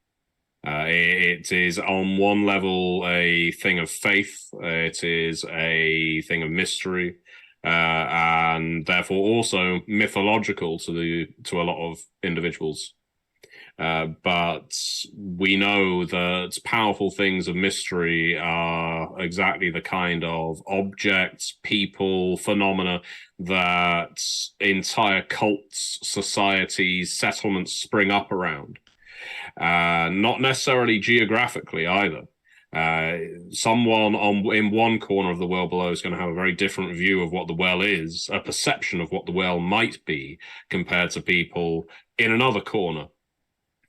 It is on one level a thing of faith. It is a thing of mystery, and therefore also mythological to a lot of individuals. But we know that powerful things of mystery are exactly the kind of objects, people, phenomena that entire cults, societies, settlements spring up around. Not necessarily geographically either. Someone in one corner of the world below is going to have a very different view of what the well is, a perception of what the well might be, compared to people in another corner.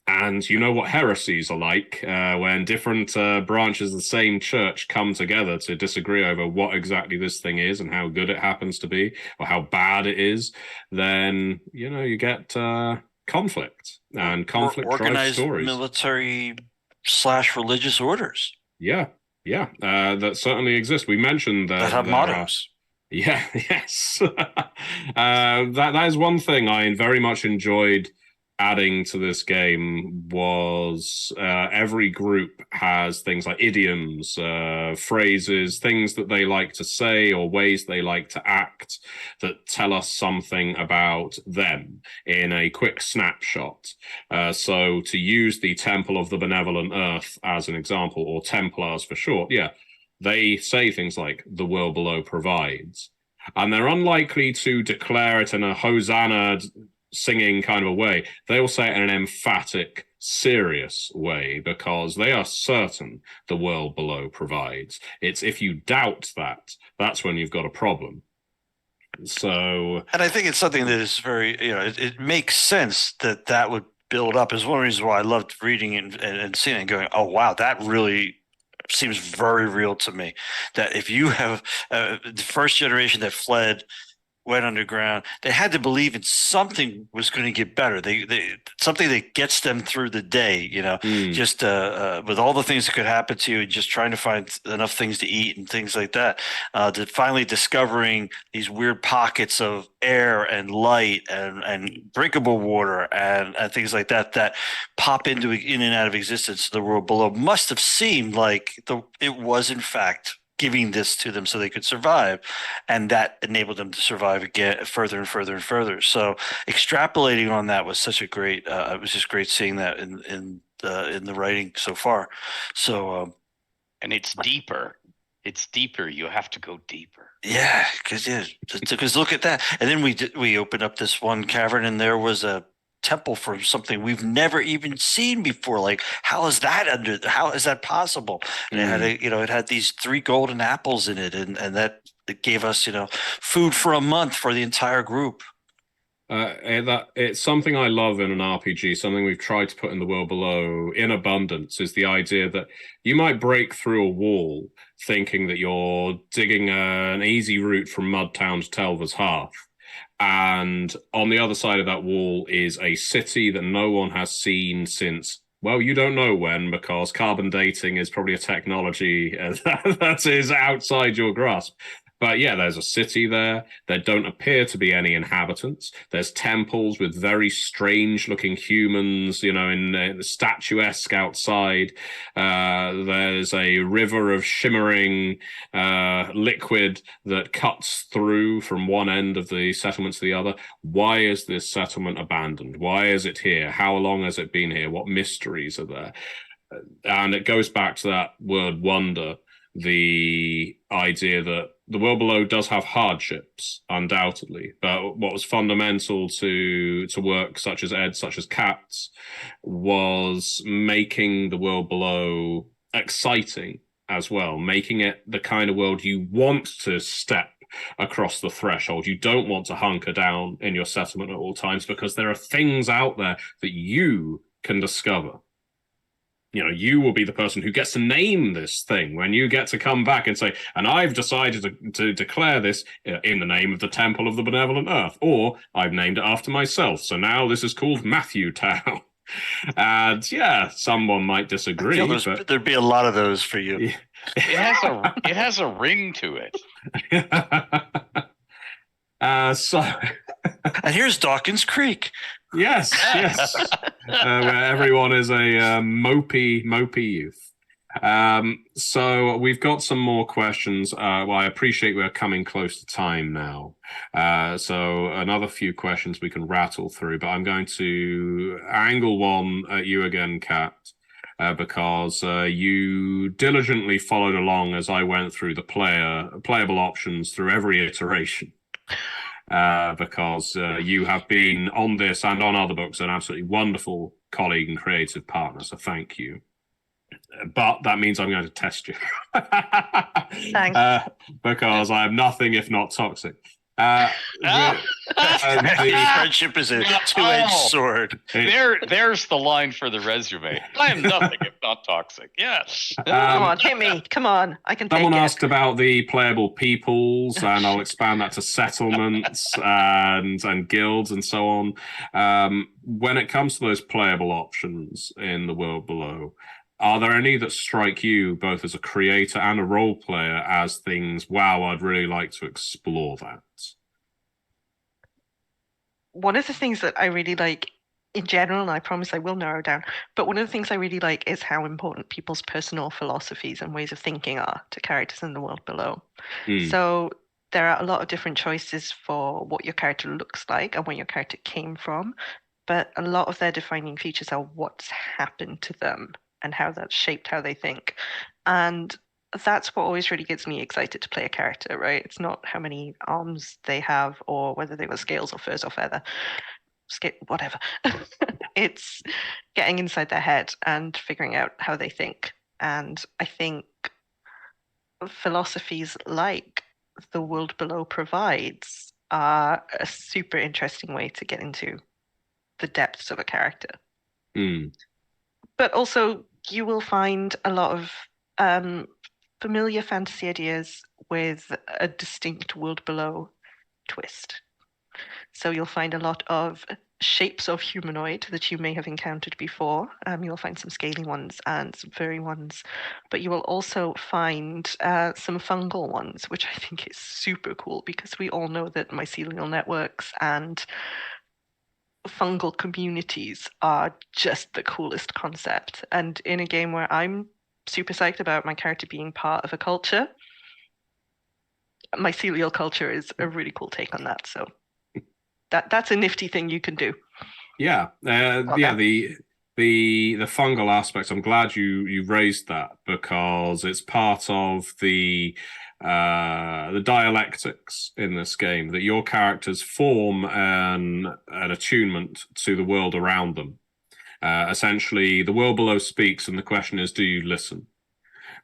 And you know what heresies are like when different branches of the same church come together to disagree over what exactly this thing is and how good it happens to be or how bad it is. Then, you get conflict, and conflict drives stories. Military / religious orders. Yeah, that certainly exist. We mentioned that have mottos. Yes. That is one thing I very much enjoyed adding to this game was every group has things like idioms, phrases, things that they like to say or ways they like to act that tell us something about them in a quick snapshot. So to use the Temple of the Benevolent Earth as an example, or Templars for short, they say things like the world below provides. And they're unlikely to declare it in a Hosanna singing kind of a way. They will say it in an emphatic, serious way, because they are certain the world below provides. It's if you doubt that, that's when you've got a problem. So, and I think it's something that is very, it makes sense that would build up. Is one reason why I loved reading and seeing it and going, oh wow, that really seems very real to me. That if you have the first generation that went underground, they had to believe in something was going to get better. They something that gets them through the day, just with all the things that could happen to you, and just trying to find enough things to eat and things like that, to finally discovering these weird pockets of air and light and drinkable water and things like that pop in and out of existence. The world below must have seemed like it was in fact giving this to them so they could survive, and that enabled them to survive again further and further and further. So extrapolating on that was such a great. It was just great seeing that in the writing so far. So and it's deeper. It's deeper. You have to go deeper. Yeah, because look at that. And then we opened up this one cavern, and there was a temple for something we've never even seen before. Like, how is that possible? And it had these 3 golden apples in it, and that it gave us food for a month for the entire group. It's something I love in an RPG, something we've tried to put in the world below in abundance, is the idea that you might break through a wall thinking that you're digging an easy route from Mudtown to Telva's Hearth. And on the other side of that wall is a city that no one has seen since, well, you don't know when, because carbon dating is probably a technology that is outside your grasp. But yeah, there's a city there. There don't appear to be any inhabitants. There's temples with very strange-looking humans, in statuesque outside. There's a river of shimmering liquid that cuts through from one end of the settlement to the other. Why is this settlement abandoned? Why is it here? How long has it been here? What mysteries are there? And it goes back to that word wonder, the idea that the world below does have hardships, undoubtedly, but what was fundamental to work such as Cats, was making the world below exciting as well, making it the kind of world you want to step across the threshold. You don't want to hunker down in your settlement at all times, because there are things out there that you can discover. You will be the person who gets to name this thing when you get to come back and say, and I've decided to declare this in the name of the Temple of the Benevolent Earth, or I've named it after myself, so now this is called Matthew Town. And yeah, someone might disagree. But there'd be a lot of those for you. Yeah. It has a ring to it. And here's Dawkins Creek. Yes. Where everyone is a mopey youth. So we've got some more questions. Well, I appreciate we're coming close to time now. So another few questions we can rattle through, but I'm going to angle one at you again, Kat, because you diligently followed along as I went through the playable options through every iteration. Because you have been on this and on other books an absolutely wonderful colleague and creative partner, so thank you. But that means I'm going to test you. Thanks. Because I am nothing if not toxic. Friendship is a two-edged sword. There's the line for the resume. I am nothing if not toxic. Yes. Come on, hit me. Come on, I can take it. Someone asked about the playable peoples, and I'll expand that to settlements and guilds and so on. When it comes to those playable options in the world below, are there any that strike you, both as a creator and a role player, as things, wow, I'd really like to explore that? One of the things that I really like in general, and I promise I will narrow down, but one of the things I really like is how important people's personal philosophies and ways of thinking are to characters in the world below. So there are a lot of different choices for what your character looks like and where your character came from, but a lot of their defining features are what's happened to them and how that's shaped how they think. And that's what always really gets me excited to play a character, right? It's not how many arms they have or whether they were scales or furs or feather. Whatever. It's getting inside their head and figuring out how they think. And I think philosophies like the world below provides are a super interesting way to get into the depths of a character. But also, you will find a lot of familiar fantasy ideas with a distinct world below twist. So you'll find a lot of shapes of humanoid that you may have encountered before. You'll find some scaly ones and some furry ones, but you will also find some fungal ones, which I think is super cool because we all know that mycelial networks and fungal communities are just the coolest concept. And in a game where I'm super psyched about my character being part of a culture, mycelial culture is a really cool take on that. So that's a nifty thing you can do. Yeah, the fungal aspect. I'm glad you raised that, because it's part of the dialectics in this game, that your characters form an attunement to the world around them. Essentially, the world below speaks, and the question is, do you listen?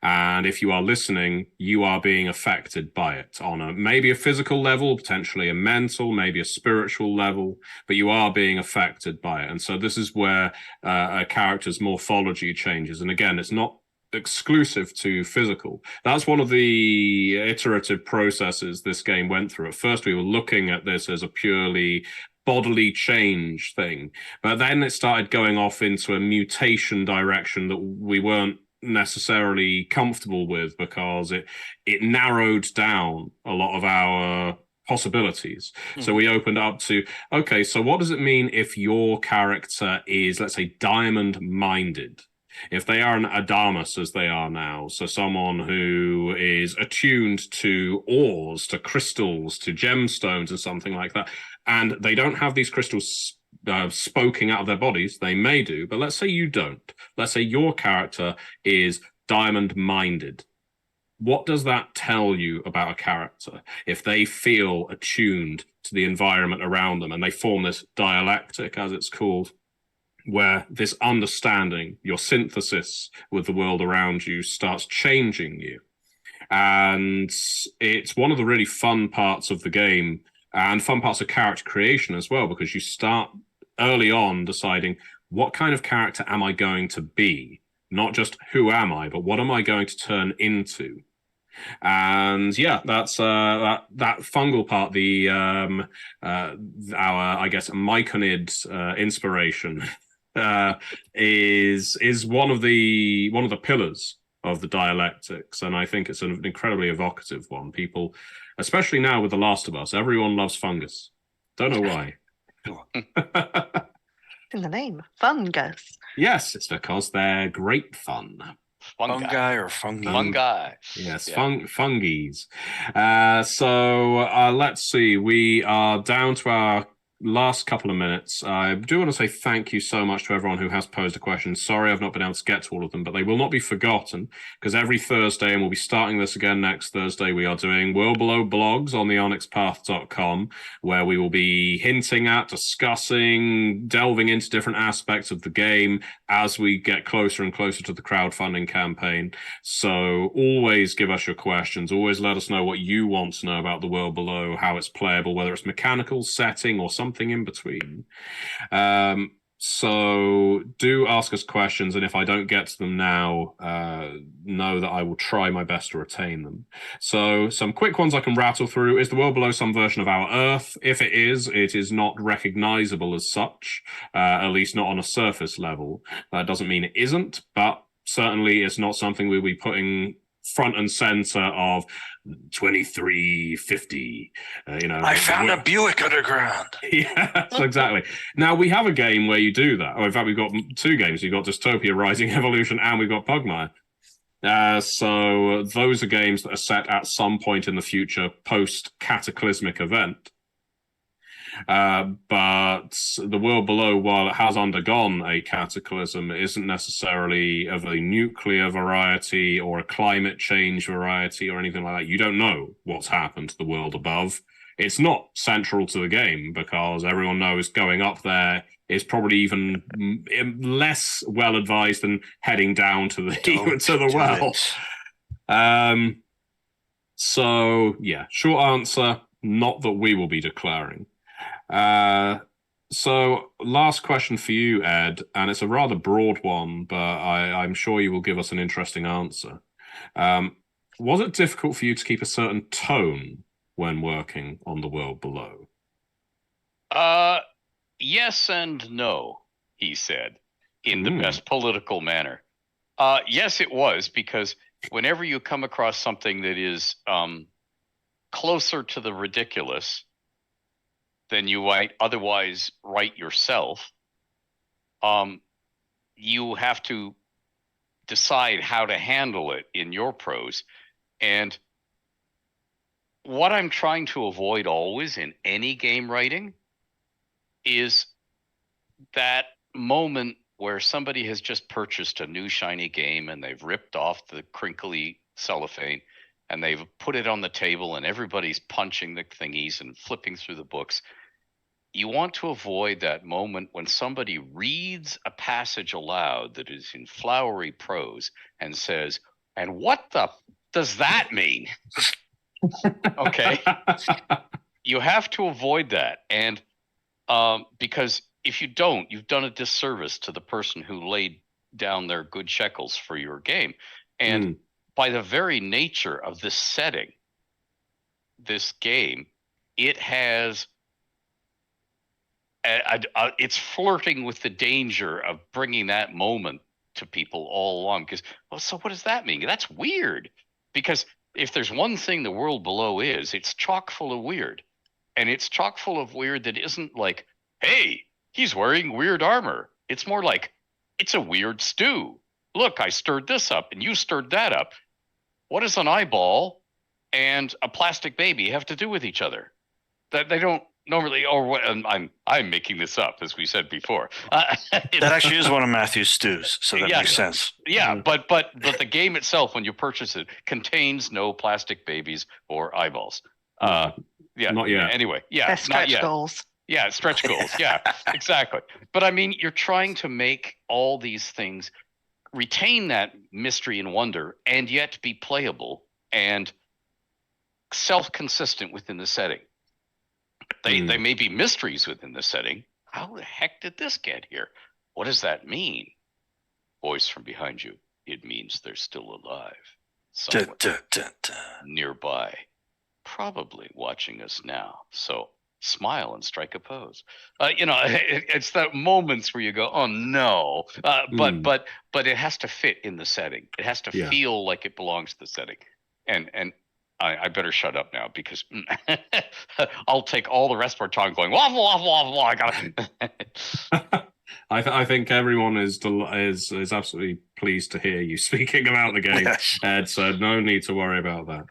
And if you are listening, you are being affected by it on maybe a physical level, potentially a mental, maybe a spiritual level, but you are being affected by it. And so this is where a character's morphology changes. And again, it's not exclusive to physical. That's one of the iterative processes this game went through. At first, we were looking at this as a purely bodily change thing, but then it started going off into a mutation direction that we weren't necessarily comfortable with, because it narrowed down a lot of our possibilities. So we opened up to, okay, so what does it mean if your character is, let's say, diamond minded? If they are an Adamus, as they are now, so someone who is attuned to ores, to crystals, to gemstones and something like that, and they don't have these crystals spoking out of their bodies, they may do, but let's say you don't. Let's say your character is diamond-minded. What does that tell you about a character if they feel attuned to the environment around them and they form this dialectic, as it's called, where this understanding, your synthesis with the world around you, starts changing you? And it's one of the really fun parts of the game, and fun parts of character creation as well, because you start early on deciding, what kind of character am I going to be? Not just who am I, but what am I going to turn into? And yeah, that's that fungal part, the our, I guess, myconid inspiration is one of the pillars of the dialectics, and I think it's an incredibly evocative one. People, especially now with The Last of Us, everyone loves fungus. Don't know why. In the name, fungus. Yes, it's because they're great fun. Fungi or fungi? Fungi. Yes, yeah. Fungies. So let's see. We are down to our last couple of minutes. I do want to say thank you so much to everyone who has posed a question. Sorry I've not been able to get to all of them, but they will not be forgotten, because every Thursday, and we'll be starting this again next Thursday, we are doing World Below blogs on the onyxpath.com, where we will be hinting at, discussing, delving into different aspects of the game as we get closer and closer to the crowdfunding campaign. So always give us your questions. Always let us know what you want to know about the World Below, how it's playable, whether it's mechanical, setting, or something in between. So do ask us questions, and if I don't get to them now, know that I will try my best to retain them. So some quick ones I can rattle through. Is the world below some version of our Earth? If it is not recognizable as such, at least not on a surface level. That doesn't mean it isn't, but certainly it's not something we'll be putting front and center of 2350. I found a Buick underground. Yes, exactly. Now we have a game where you do that. Or in fact, we've got two games. You've got Dystopia Rising Evolution, and we've got Pugmire. So those are games that are set at some point in the future, post cataclysmic event. But the world below, while it has undergone a cataclysm, isn't necessarily of a nuclear variety or a climate change variety or anything like that. You don't know what's happened to the world above. It's not central to the game, because everyone knows going up there is probably even less well advised than heading down to the well. So yeah, short answer, not that we will be declaring. So last question for you, Ed, and it's a rather broad one, but I'm sure you will give us an interesting answer. Was it difficult for you to keep a certain tone when working on the world below? Yes and no, he said, in the best political manner. Yes, it was, because whenever you come across something that is closer to the ridiculous than you might otherwise write yourself, you have to decide how to handle it in your prose. And what I'm trying to avoid always in any game writing is that moment where somebody has just purchased a new shiny game and they've ripped off the crinkly cellophane and they've put it on the table and everybody's punching the thingies and flipping through the books. You want to avoid that moment when somebody reads a passage aloud that is in flowery prose and says, "And what the does that mean?" Okay. You have to avoid that. And because if you don't, you've done a disservice to the person who laid down their good shekels for your game. And by the very nature of this setting, this game, it has it's flirting with the danger of bringing that moment to people all along. Because, well, so what does that mean? That's weird. Because if there's one thing the world below is, it's chock full of weird. And it's chock full of weird that isn't like, hey, he's wearing weird armor. It's more like, it's a weird stew. Look, I stirred this up and you stirred that up. What does an eyeball and a plastic baby have to do with each other? That they don't normally, or what? I'm making this up, as we said before. That actually is one of Matthew's stews, so that makes sense. Yeah, but the game itself, when you purchase it, contains no plastic babies or eyeballs. Yeah, not yet. Anyway, yeah, They're stretch goals. Yeah, stretch goals. Yeah, exactly. But I mean, you're trying to make all these things retain that mystery and wonder, and yet be playable and self-consistent within the setting. They may be mysteries within the setting. How the heck did this get here? What does that mean? Voice from behind you. It means they're still alive. Somewhere nearby. Probably watching us now. So smile and strike a pose. It's the moments where you go, oh no. But it has to fit in the setting. It has to feel like it belongs to the setting. And I better shut up now because I'll take all the rest of our time going waffle, waffle, waffle. I gotta. I think everyone is absolutely pleased to hear you speaking about the game, Ed. So no need to worry about that.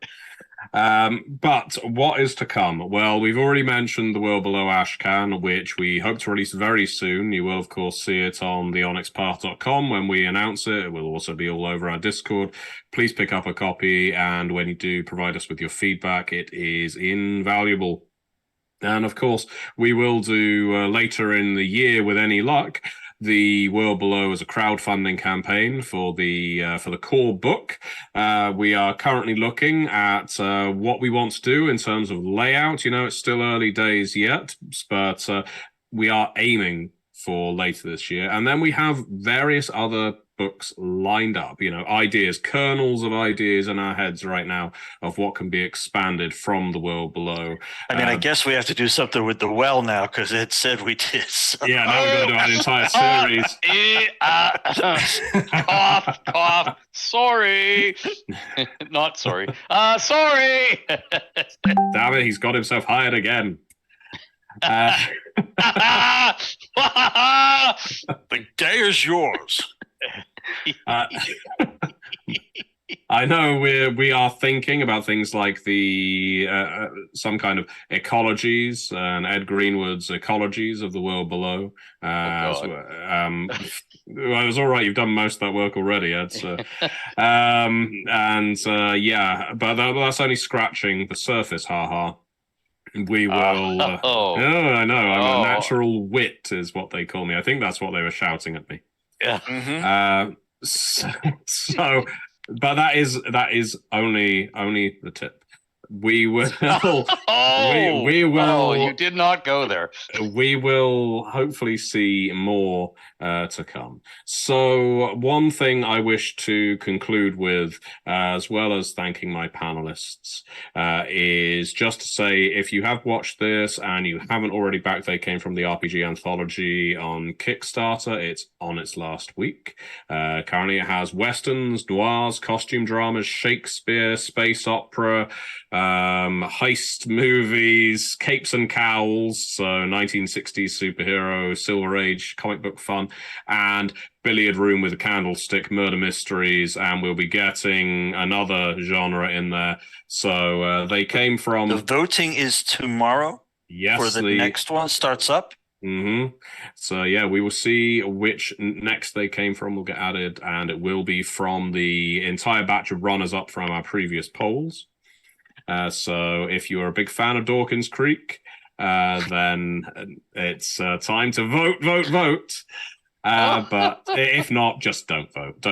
But what is to come? Well, we've already mentioned The World Below Ashcan, which we hope to release very soon. You will, of course, see it on the onyxpath.com when we announce it. It will also be all over our Discord. Please pick up a copy, and when you do, provide us with your feedback. It is invaluable. And, of course, we will do later in the year, with any luck, The World Below as a crowdfunding campaign for the core book. We are currently looking at what we want to do in terms of layout. It's still early days yet, but we are aiming for later this year. And then we have various other books lined up, ideas, kernels of ideas in our heads right now of what can be expanded from The World Below. I mean, I guess we have to do something with the well now because it said we did. So. Yeah, now we're going to do an entire series. Cough. Sorry. Not sorry. Sorry. Damn it, he's got himself hired again. The day is yours. I know we are thinking about things like the some kind of ecologies and Ed Greenwood's ecologies of The World Below. Well, it was all right. You've done most of that work already, Ed. So, but that's only scratching the surface. Ha ha. We will. I know. I'm a natural wit, is what they call me. I think that's what they were shouting at me. Yeah. Mm-hmm. So, but that is only the tip. We will. We will. Oh, you did not go there. We will hopefully see more to come. So, one thing I wish to conclude with, as well as thanking my panelists, is just to say, if you have watched this and you haven't already backed They Came From the RPG Anthology on Kickstarter, it's on its last week. Currently, it has westerns, noirs, costume dramas, Shakespeare, space opera, heist movies, capes and cowls, so 1960s superhero, Silver Age comic book fun, and billiard room with a candlestick, murder mysteries, and we'll be getting another genre in there. So they came from... The voting is tomorrow. Yes. For the next one starts up. Mm-hmm. So yeah, we will see which next they came from will get added, and it will be from the entire batch of runners up from our previous polls. So if you're a big fan of Dawkins Creek, then it's time to vote. But if not, just don't vote.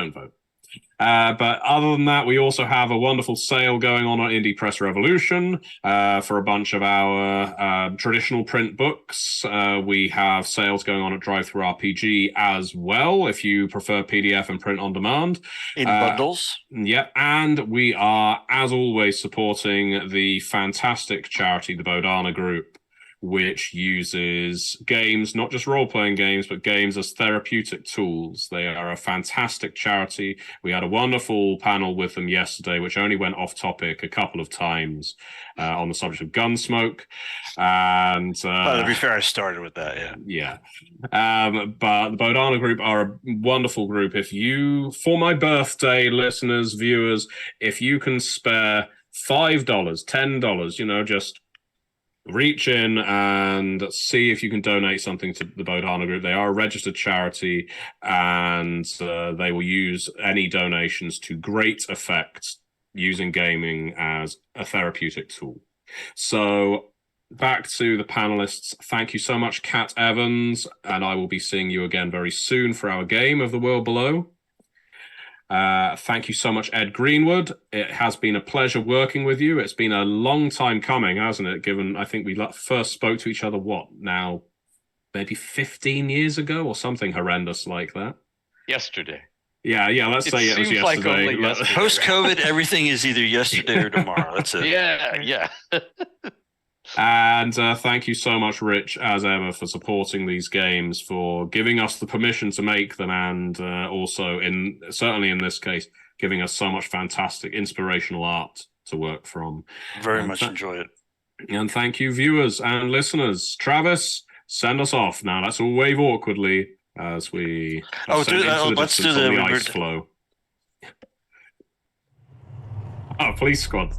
But other than that, we also have a wonderful sale going on at Indie Press Revolution for a bunch of our traditional print books. We have sales going on at Drive-Thru RPG as well, if you prefer PDF and print on demand. In bundles. Yeah, and we are, as always, supporting the fantastic charity, the Bodhana Group, which uses games, not just role-playing games, but games as therapeutic tools. They are a fantastic charity. We had a wonderful panel with them yesterday, which only went off topic a couple of times on the subject of Gunsmoke. And well, to be fair, I started with that, yeah. But the Bodhana Group are a wonderful group. If you, for my birthday, listeners, viewers, if you can spare $5, $10, just reach in and see if you can donate something to the Bodhana Group. They are a registered charity, and they will use any donations to great effect using gaming as a therapeutic tool. So back to the panelists. Thank you so much, Kat Evans, and I will be seeing you again very soon for our game of The World Below. Thank you so much, Ed Greenwood. It has been a pleasure working with you. It's been a long time coming, hasn't it? Given I think we first spoke to each other, now, maybe 15 years ago or something horrendous like that. Yesterday. Yeah, let's say it was yesterday. Like only yesterday. Post-COVID, everything is either yesterday or tomorrow. That's it. Yeah. And thank you so much, Rich, as ever, for supporting these games, for giving us the permission to make them, and also, certainly in this case, giving us so much fantastic, inspirational art to work from. Very much enjoy it. And thank you, viewers and listeners. Travis, send us off. Now, let's all wave awkwardly as we... let's do the ice flow. Oh, police squad.